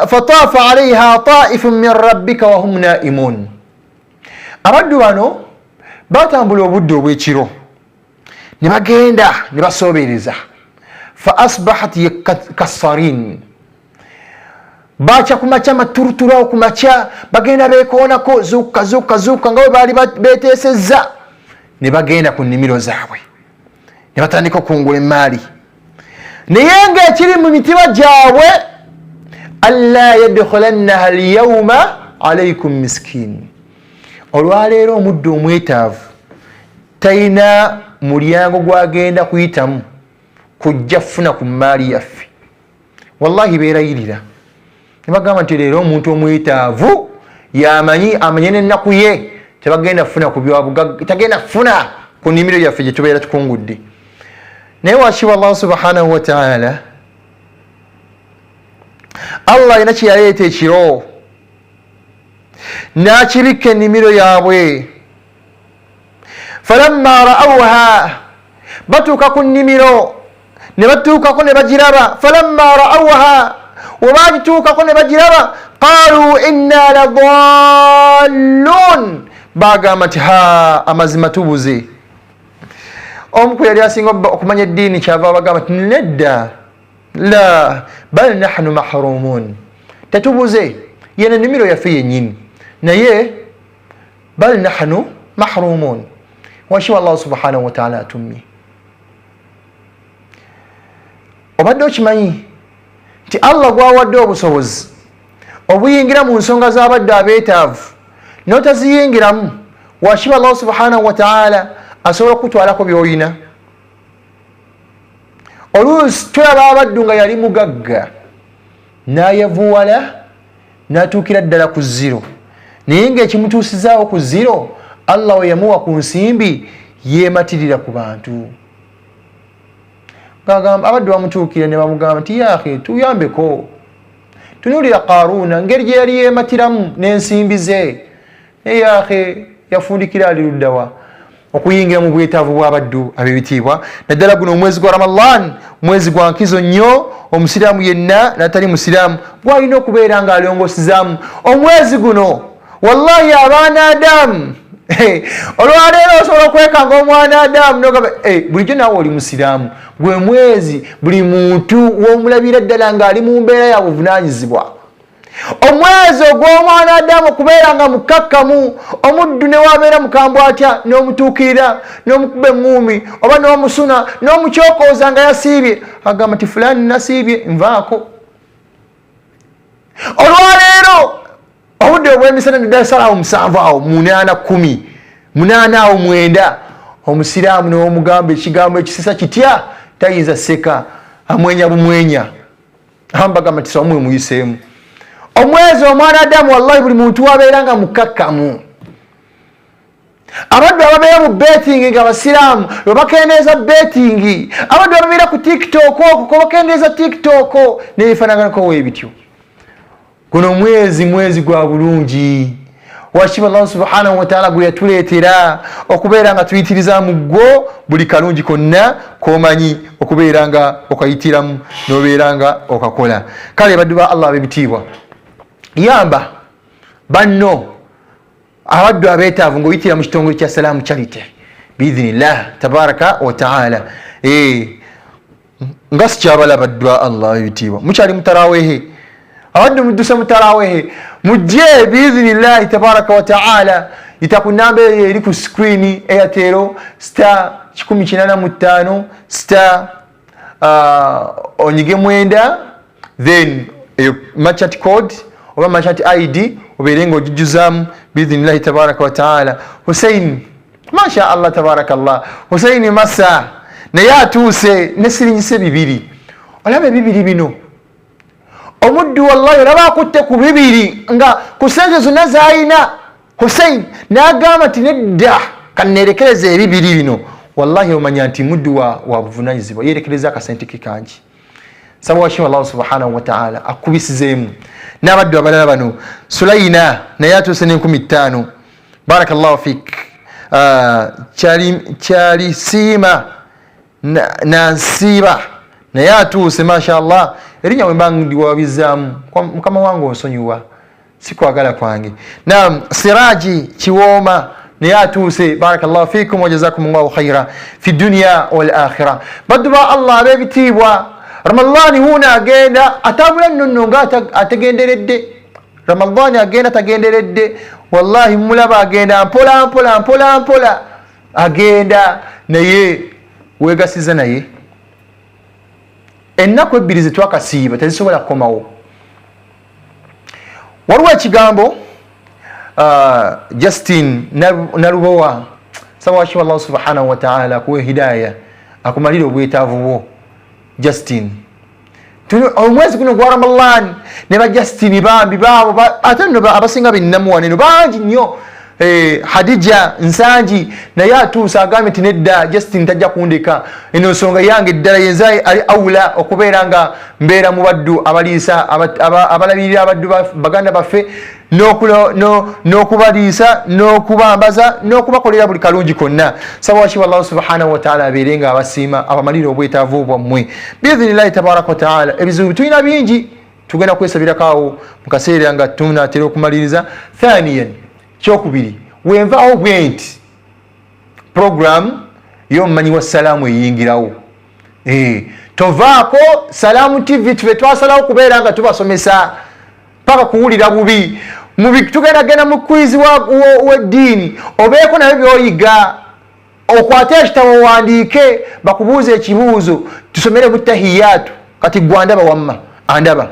Fataafa alaiha taifun min rabbika wahum naimun. Abaddu bano batambula obudde obw'ekiro ne bagenda ne basoobereza. Fa asbahat kassarin. Baakya ku makya maturuturawo ku makya bagenda beekoonako zuuka nga bwe baali beeteesezza, ne bagenda ku nnimiro zaabwe ne batandika okungula emmaali. Naye ng'ekiri mu mitima gyabwe, alla yadkhulannaha alyawma alaykum miskin. Olwaleero omuddu omwetaavu talina mulyango gwagenda kuyitamu kujja kufuna ku mmaali yaffe. Wallahi beerayirira ne bagamba nti leero omuntu omwetaavu yamanyi amanye n'ennaku ye tebagenda kufuna ku byabugagga, tagenda kufuna ku nnimiro yaffe gye tubeera tukungudde. Naye washiba Allah subhanahu wa ta'ala, Allah alina kye yaleeta ekiro n'akibikka ennimiro yaabwe. Falamma ra'awha, batuuka ku nnimiro ne batuukako ne bagiraba. Falamma ra'awha, we baagituukako ne bagiraba, qaalu inna ladallun, bagamba nti amazima tubuze. Omu ku yali asinga okumanya eddiini kyava bagamba nti nedda, la bal nahnu mahrumun, tetubuze, yena ennimiro yaffe yennyini, naye bal nahnu mahrumun. Washiwa Allah subhanahu wa ta'ala atumye. Obadde okimanyi nti Allah gwawadde obusobozi obuyingira mu nsonga z'abaddu abeetaavu n'otaziyingiramu, washiba Allah subhanahu wa ta'ala asobola okutwalako by'olina. Oluusi tulaba abaddu nga yali mugagga n'ayavuwala n'atuukira ddala ku zero, naye ng'ekimutuusizaawo ku zero, Allah we yamuwa ku nsimbi yeematirira ku bantu. Abaddu bamutuukire ne bamugamba nti yaahe tuyambeko, tunuulira Qaaruuna ngeri gye yali yeematiramu n'ensimbi ze, naye yaahe yafundikira ali luddawa. Okuyingira mu bwetaavu bw'abaddu ab'ebitiibwa, naddala guno omwezi gwa Ramadan, mwezi gwa nkizo nnyo. Omusiraamu yenna n'atali musiraamu gwalina okubeera ng'alongosizaamu omwezi guno. Wallahi abaana Adamu, olwaleero osobola okwekanga omwana Adamu n'ogamba bulijjo naawe oli musiraamu. Gwe mwezi buli muntu w'omulabira ddala ng'ali mu mbeera ya buvunaanyizibwa. omwezi ogw'omwana Adamu okubeera nga mukakkamu, omuddu ne wabeera mukambwe atya n'omutuukirira n'omukuba eŋŋuumi oba n'omusuna n'omukyokooza nga yasiibye agamba nti fulani nasiibye nvaako. Olwaleero obudde obw'emisana ne ddala 7 awo 8 10 8 awo 9 omusiraamu n'omugamba ekigambo ekisisa kitya tayinza seka amwenya bumwenya ambagamba nti somwe muyiseemu. Omwezi omwana Adamu wallahi buli muntu wabeera nga mukakkamu. Abaddu ababeera mu betting nga basiraamu bakendeeza betting, abaddu ababeera ku TikTok okwo bakendeeza TikTok n'ebifaanaganako weebityo. Guno mwezi gwa bulungi washiba Allah subhanahu wa ta'ala gwe yatuleetera okubeera nga tuyitiriza mu gwo buli kalungi konna komanyi okubeera nga okayitiramu n'obeera nga okakola. Kale baddu ba Allah ab'ebitiibwa, yamba banno abaddu abeetaavu ng'oyitira mu kitongole kya Salaamu Charity biidhinillah tabaraka wa ta'ala. Nga sikyabala baddu ba Allah ab'ebitiibwa, mukyali mutarawehe, abaddu mudduse mutarawehe, mujje biidhinillahi tabaraka wa ta'ala. Ita ku namba eri ku screen Airtel *185 onyige 9 then merchant code oba merchant ID obeere ng'ogijjuzaamu biidhinillahi tabaraka wa ta'ala. Hussein masha Allah tabarakallah, Hussein Massa naye atuuse ne siringise 2. Olaba 2 bino omuddu wallahi olaba akutte ku 2 nga ku sente zonna z'alina. Hussein n'agamba nti nedda kanneerekereza 2 bino. Wallahi omanya nti muddu wa buvunanyizibwa yeerekereza akasente ke kangi. Saba washiwa Allah subhanahu wa ta'ala akubisizeemu n'abaddu abalala bano. Sulaina naye atuuse n'5000. Barakallahu fik. Kyali siima nansiiba naye atuuse masha Allah. Erinnya bwe mba ndiwabizaamu mukama wange onsonyiwa sikwagala kwange. Naam, Siraji Kiwooma naye atuuse. Barakallahu fikum wa jazakumullahu khaira fi dunya wal akhirah. Baddu ba Allah ab'ebitiibwa, Ramadhani huna agenda atambula nno nga ategenderedde. Ramadhani agenda tagenderedde, wallahi mulaba agenda mpola agenda naye weegasiza naye. Ennaku 2 zetwakasiiba tezisobola kukomawo. Waliwo ekigambo Justin Nalubowa, saba washiwa Allah subhanahu wa ta'ala akuwe hidaya akumalire obwetaavu bwo. Justin omwezi guno gwa Ramadan ne ba Justin bambi baabo ate nno abasinga bennamuwa neno bangi nnyo. Hadija Nsanji naye atuusa agambye nti nedda Justin tajja kundeka, eno nsonga yange ddala yenzaye ali awula okubeera nga mbeera mu baddu abaliisa abalabirira abaddu baganda baffe n'okubaliisa n'okubambaza n'okubakolera buli kalungi konna. Saba washiwa Allah subhanahu wa ta'ala abeere nga abasiima abamalire obwetaavu bwammwe biidhinillahi tabaraka wa ta'ala. Ebizibu tulina bingi tugenda kwesabirako mu kaseera nga tunatera okumaliriza. Thaniyan, kyokubiri, wenvaawo bwenti program y'omumanyi wa salaamu eyingirawo. Tovaako Salaamu TV tuve twasalawo kubeera nga tubasomesa paka kuwulira bubi. Tugenda mu kwizi w'eddiini obeeko nabyo by'oyiga. Okwate ekitabo wandiike bakubuuza ekibuuzo tusomere mu tahiyaatu kati gwe andaba wamma andaba.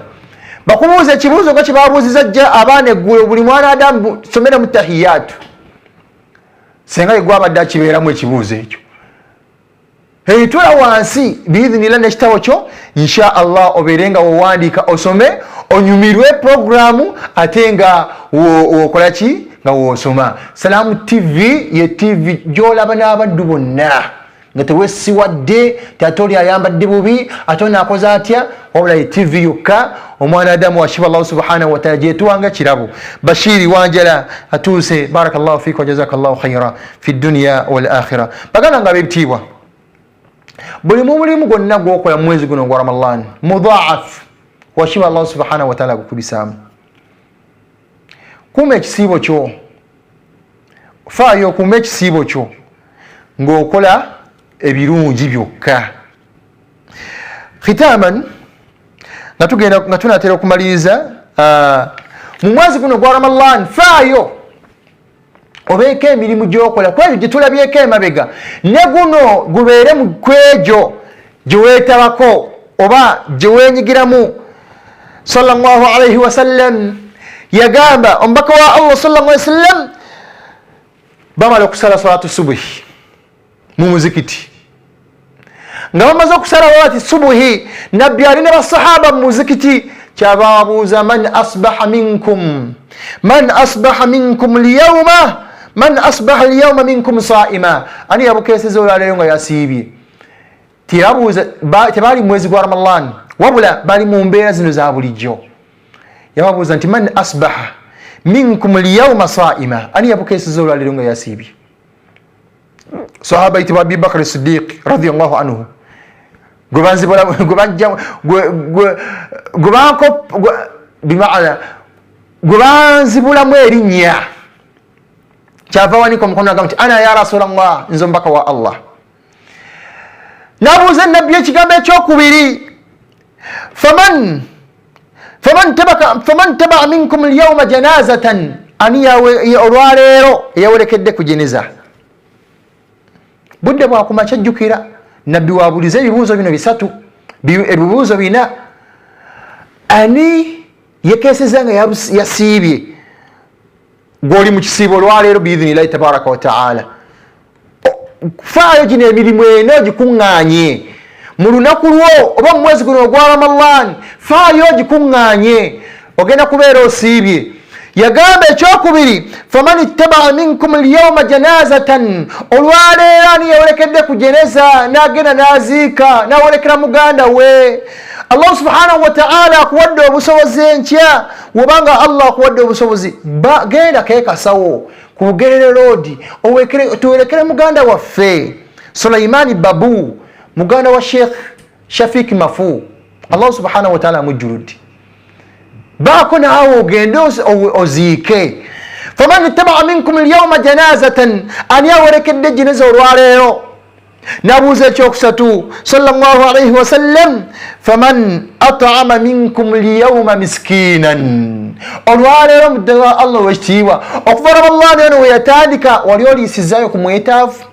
Bakubuuza ekibuuzo nga kyebabuuziza jja abaana eggulo buli mwana Adamu tusomere mu tahiyaatu. Senga ye gwabadde akibeeramu ekibuuzo ekyo. Tula wansi biidhinillah n'ekitabo kyo insha Allah obeere nga wowandiika osome onyumirwe programu ate nga wokola ki nga woosoma. Salaamu TV ye TV gy'olaba n'abaddu bonna nga teweesiwadde ate oli ayambadde bubi ate onaakoza atya, wabula ye TV yokka omwana Adamu washiba Allah subhanahu wa ta'ala gyetuwanga kirabo. Bashiri Wanjala atuuse. Barakallahu fiika wa jazakallahu khaira fi dunya wal akhirah. Baganda nga ab'ebitiibwa, buli mulimu gwonna gw'okola mu mwezi guno gwa Ramadan mudhaaf washiba Allah subhanahu wa ta'ala gukubisaamu. Kuuma ekisiibo kyo, faayo okuuma ekisiibo kyo ng'okola ebirungi byokka. Khitaman nga tunatera okumaliriza mu mwezi guno gwa Ramadan faayo obeeko emirimu gyokola kwebyo gye tulabyeko emabega ne guno gubeere mu kwejo gye weetabako oba gye weenyigiramu. Sallallahu alaihi wasallam yagamba omubaka wa Allah sallallahu alaihi wasallam bamala okusala salatu subuhi mu muzikiti nga bamaze okusala bati subuhi nabbi alina basahaba mu muzikiti kyava abuuza man asbaha minkum liyawma man asbaha alyawma minkum saima ani yabukeseza olwaleero nga yasiibye. Tebaali mwezi gwa Ramadan wabula bali mu mbeera zino za bulijjo. Yababuuza nti man asbaha minkum alyawma saima ani yabukeseza olwaleero nga yasiibye. Sahaba itibwa Abi Bakr as-Siddiq radiyallahu anhu gwebanzibulamu erinnya kyava wanika omukono agamba nti ana ya Rasulallah nze omubaka wa Allah. Nabuuza nabbi ekigambo ekyokubiri faman tabaa minkum alyawma janazatan ani olwaleero eyawerekedde ku jeneza. Budde bwakuma kyajjukira nabbi wabuliza ebibuuzo bino bisatu ebibuuzo bina ani yekeseza nga yasiibye gwoli mu kisiibo olwaleero biidhinillahi tabaraka wa taala. Faayo gino emirimu eno gikuŋŋaanye mu lunaku lwo oba mu mwezi guno ogwa Ramadan faayo gikuŋŋaanye ogenda kubeera osiibye. Yagamba ekyokubiri faman ittabaa minkum alyawma janazatan olwaleero ani yawerekedde ku jeneza n'agenda n'aziika n'awolekera muganda we. Allah subhanahu wa ta'ala akuwadde obusobozi enkya wobanga Allah akuwadde obusobozi genda keekasawo ku Bugerere Road tuwerekere muganda waffe Sulaimani Babu muganda wa Sheikh Shafik Mafu Allah subhanahu wa ta'ala amujjuludde baako naawe ogende oziike. Faman ittabaa minkum alyawma janazatan ani awerekedde jeneza olwaleero. Nabuuza ekyokusatu sallallahu alaihi wasallam faman at'ama minkum alyawma miskinan olwaleero muddewa Allah wekitiibwa okuva Ramadan eno weyatandika wali oliisizaayo ku mwetaavu.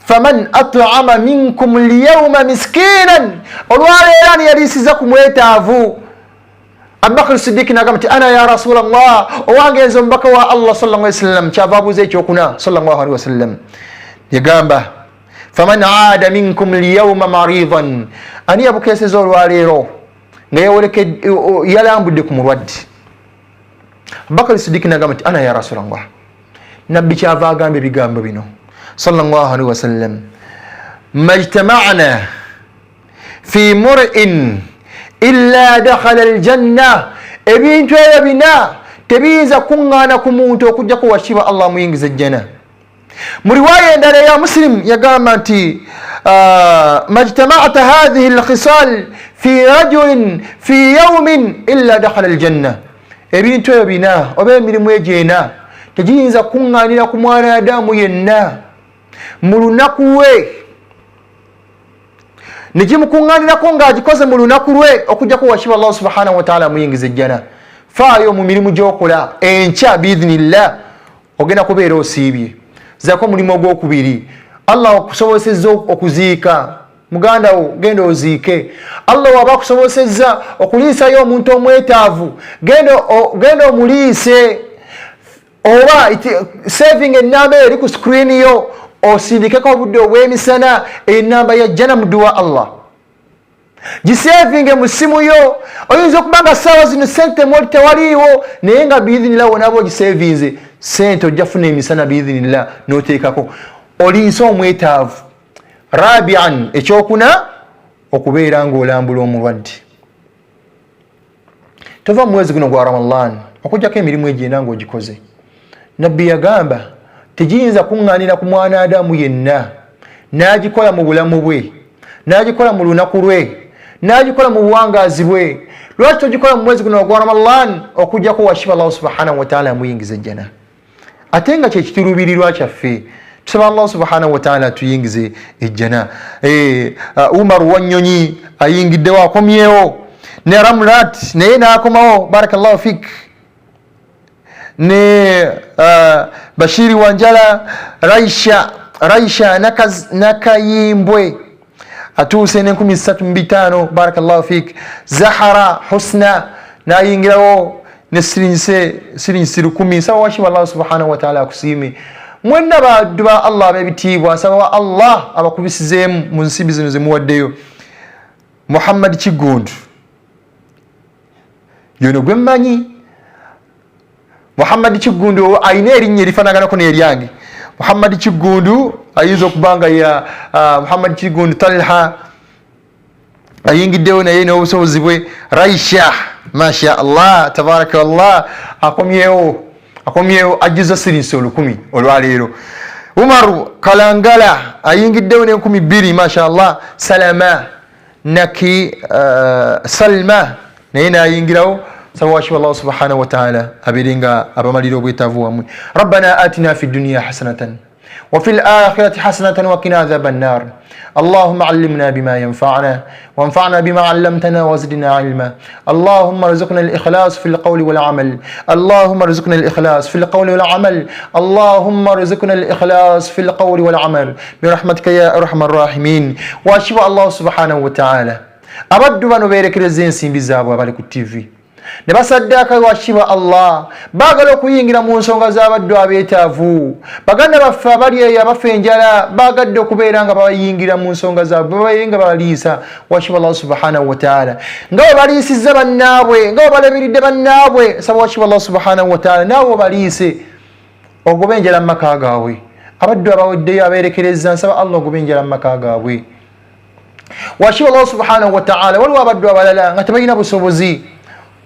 Faman at'ama minkum alyawma miskinan olwaleero ani yaliisiza ku mwetaavu. Abubakar Siddiq nagamba nti ana ya Rasulallah owange nze omubaka wa Allah sallallahu alaihi wasallam. Kyava abuuza ekyokuna sallallahu alaihi wasallam yagamba faman aada minkum alyawma maridan ani yabukeseza olwaleero nga yalambudde ku mulwadde. Abubakar Siddiq nagamba nti ana ya Rasulallah. Nabbi kyava agamba ebigambo bino sallallahu alaihi wasallam majtama'na fi mur'in illa dakhala aljanna. Ebintu ebyo bina tebiyinza kuŋŋaana ku muntu okujjako washiba Allah muyingiza ejjana. Mu riwaaya endala ya Muslim yagamba nti majtama'ata hadhihi alkhisal fi rajulin fi yawmin illa dakhala aljanna. Ebintu ebyo bina oba emirimu egyo ena tegiyinza kuŋŋaanira ku mwana Adamu yenna mu lunaku lwe nigimukuŋŋaanirako ng'agikoze mu lunaku lwe okujjako washiba Allah subhanahu wa ta'ala muyingiza ejjana. Faayo mu mirimu gy'okola enkya biidhinillah ogenda kubeera osiibye. Zaako mulimu ogwokubiri Allah akusobozesezza okuziika muganda wo genda oziike. Allah waba akusobozesezza okuliisayo omuntu omwetaavu genda omuliise oba saving ennamba eri ku screen yo osindikeko obudde obw'emisana enamba ya jana muddu wa Allah gisevinge mu ssimu yo. Oyinza okuba nga ssaawa zino sente moli tewaliiwo naye nga biidhinillah wonaba ogisevinze sente ojja funa emisana biidhinillah n'oteekako oliisa omwetaavu. Rabian ekyokuna okubeera ng'olambula omulwadde. Tova mu mwezi guno gwa Ramadan okujjako emirimu egyenda ng'ogikoze. Nabbi yagamba tegiyinza kuŋŋaanira ku mwana Adamu yenna n'agikola mu bulamu bwe n'agikola mu lunaku lwe n'agikola mu buwangaazi bwe. Lwaki togikola mu mwezi guno ogwa Ramadan okujjako washiba Allah subhanahu wa ta'ala amuyingiza ejjana. Ate nga kyekituruubirirwa kyaffe tusaba Allah subhanahu wa ta'ala atuyingize ejjana. Umar Wanyonyi ayingiddewo akomyewo ne Ramlat naye nakomawo barakallahu fik, ne Bashiri Wanjala, Raisha Nakayimbwe atuuse ne 325 barakallahu fik, Zahara Husna nayingirawo ne sirinse 10 sawa washiba Allah subhanahu wa ta'ala akusimi mwenna baddu ba Allah abebitiibwa sawa Allah abakubisizeemu mu nsibi zino zemuwaddeyo. Muhammad Kigundu yono gwe mmanyi. Muhammad Kigundu ayina erinnya erifanaganako n'eryange. Muhammad Kigundu ayinza okubanga ya Muhammad Kigundu Talha ayingiddewo naye n'obusobozi bwe. Raisha masha Allah tabarakallah akomyewo ajiza sirinsi 10 olwaleero. Umaru Kalangala ayingiddewo ne 12 masha Allah. Salama Naki Salma naye nayingirawo سواشي الله سبحانه وتعالى أبيرينغا أباماليرو بيتافو أمي. ربنا آتنا في الدنيا حسنة وفي الآخرة حسنة وقنا عذاب النار. اللهم علمنا بما ينفعنا وانفعنا بما علمتنا وزدنا علما. اللهم ارزقنا الإخلاص في القول والعمل. اللهم ارزقنا الإخلاص في القول والعمل. اللهم ارزقنا الإخلاص في القول والعمل برحمتك يا أرحم الراحمين. واشفى الله سبحانه وتعالى أبدو بانو بيرك رزين سين بزابو أبالي تي في ne basaddaka washiba Allah bagala okuyingira mu nsonga z'abaddu abeetaavu. Baganda baffe abali eyo abafa enjala bagadde okubeera nga bayingira mu nsonga zaabwe babayenga baliisa washiba Allah subhanahu wa ta'ala nga baliisizza bannaabwe nga balabiridde bannaabwe saba washiba Allah subhanahu wa ta'ala naawe baliise ogobe enjala mu maka gaabwe. Abaddu abaweddeyo abeerekereza nsaba Allah ogobe enjala mu maka gaabwe washiba Allah subhanahu wa ta'ala. Waliwo abaddu abalala nga tebalina busobozi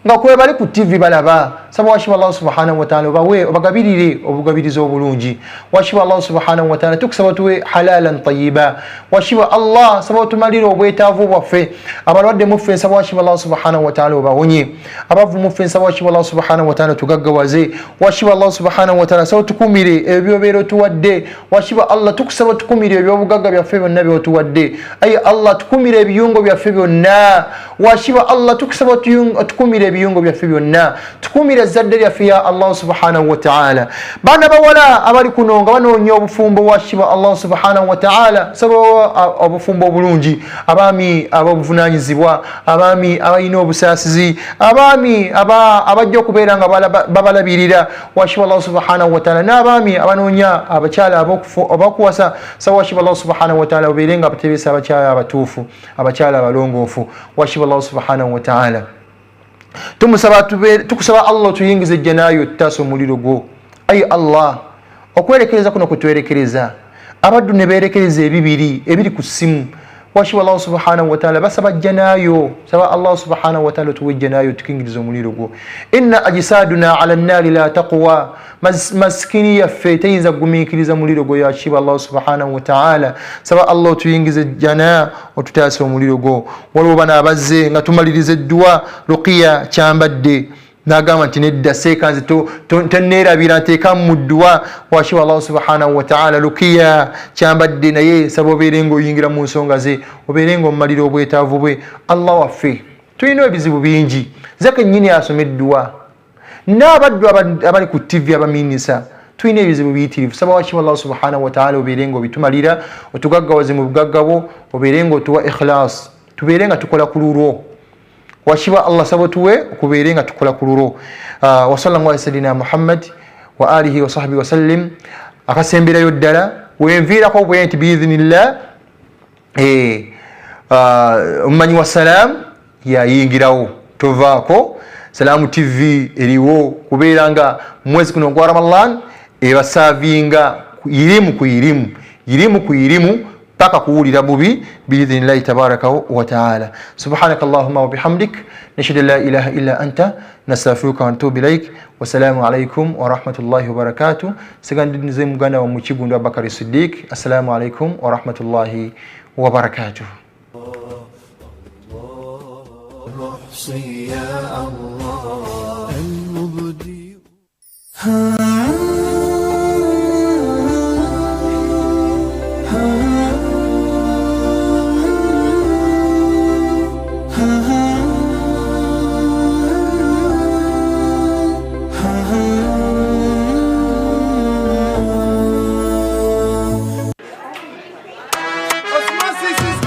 nga kwe bali ku TV balaba saba washiba Allah subhanahu wa ta'ala bawe obagabirire obugabirizo obulungi. Washiba Allah subhanahu wa ta'ala tukusaba tuwe halalan tayyiba. Washiba Allah saba tumalire obwetaavu bwaffe abalwadde muffe saba washiba Allah subhanahu wa ta'ala obawonye abavu muffe saba washiba Allah subhanahu wa ta'ala tugaggawaze. Washiba Allah subhanahu wa ta'ala saba tukumire ebyobeero tuwadde. Washiba Allah tukusaba tukumire ebyobugagga byaffe byonna byotuwadde. Ayi Allah tukumire ebiyungo byaffe byonna. Washiba Allah tukusaba tukumire ebiyungo byaffe byonna. Tukumire ezzadde lyaffe ya Allah subhanahu wa ta'ala. Baana bawala abali kuno nga banoonya obufumbo washiba Allah subhanahu wa ta'ala saba obufumbo obulungi. Abaami ababuvunaanyizibwa, abaami abalina obusaasizi, abaami abajja okubeera nga babalabirira washiba Allah subhanahu wa ta'ala, n'abaami abanoonya abakyala abakuwasa saba washiba Allah subhanahu wa ta'ala obeere nga batebeesa abakyala abatuufu, abakyala abalongoofu washiba Allah subhanahu wa ta'ala. Tukusaba Allah tuyingize ejjanayo tutaasa omuliro gwo. Ayi Allah okwerekereza kuno kutwerekereza abaddu ne beerekereza ebiri ku ssimu washiba Allah subhanahu wa ta'ala basaba jjanayo saba Allah subhanahu wa ta'ala tuwe jjanayo tukingiriza omuliro gwo. Inna ajsaduna ala nnari la taqwa maskini yaffe teyinza kugumiikiriza muliro gwo yashiba Allah subhanahu wa ta'ala saba Allah tuyingize jjana otutaasa omuliro gwo. Waliwo bano abazze nga tumaliriza eddua Ruqiya Kyambadde nagamba nti nedda seekanze teneerabira nteeka mu ddua washiba Allah subhanahu wa ta'ala. Ruqiya Kyambadde naye saba obeere ng'oyingira mu nsonga ze obeere ng'omumalira obwetaavu bwe. Allah waffe tulina ebizibu bingi ze kennyini asoma eddua n'abaddu abali ku TV abaminisa tulina ebizibu biyitirivu saba washiba Allah subhanahu wa ta'ala obeere ng'obitumalira otugaggawaze mu bugagga bwo obeere ng'otuwa ikhlas tubeere nga tukola ku lulwo. Washiba Allah saba tuwe okubeere nga tukola ku lulwo. Wa sallallahu ala sayyidina Muhammad wa alihi wa sahbihi wa sallim. Akasemberayo ddala wenviirako bwe nti biidhinillah omumanyi wa salam yayingirawo tovaako. Salamu TV eriwo kubeera nga mwezi kuno gwa Ramadan ebasaavinga irimu ku irimu paka kuwulira bubi biidhnillahi tabaraka wa ta'ala. Subhanaka Allahumma wa bihamdik nashhadu an la ilaha illa anta nastaghfiruka wa natubu ilaik. Wassalamu alaikum wa rahmatullahi wa barakatuh. Sigandize muganda wa Mukigundu Abubakar Siddiq. Assalamu alaikum wa rahmatullahi wa barakatuh. يا الله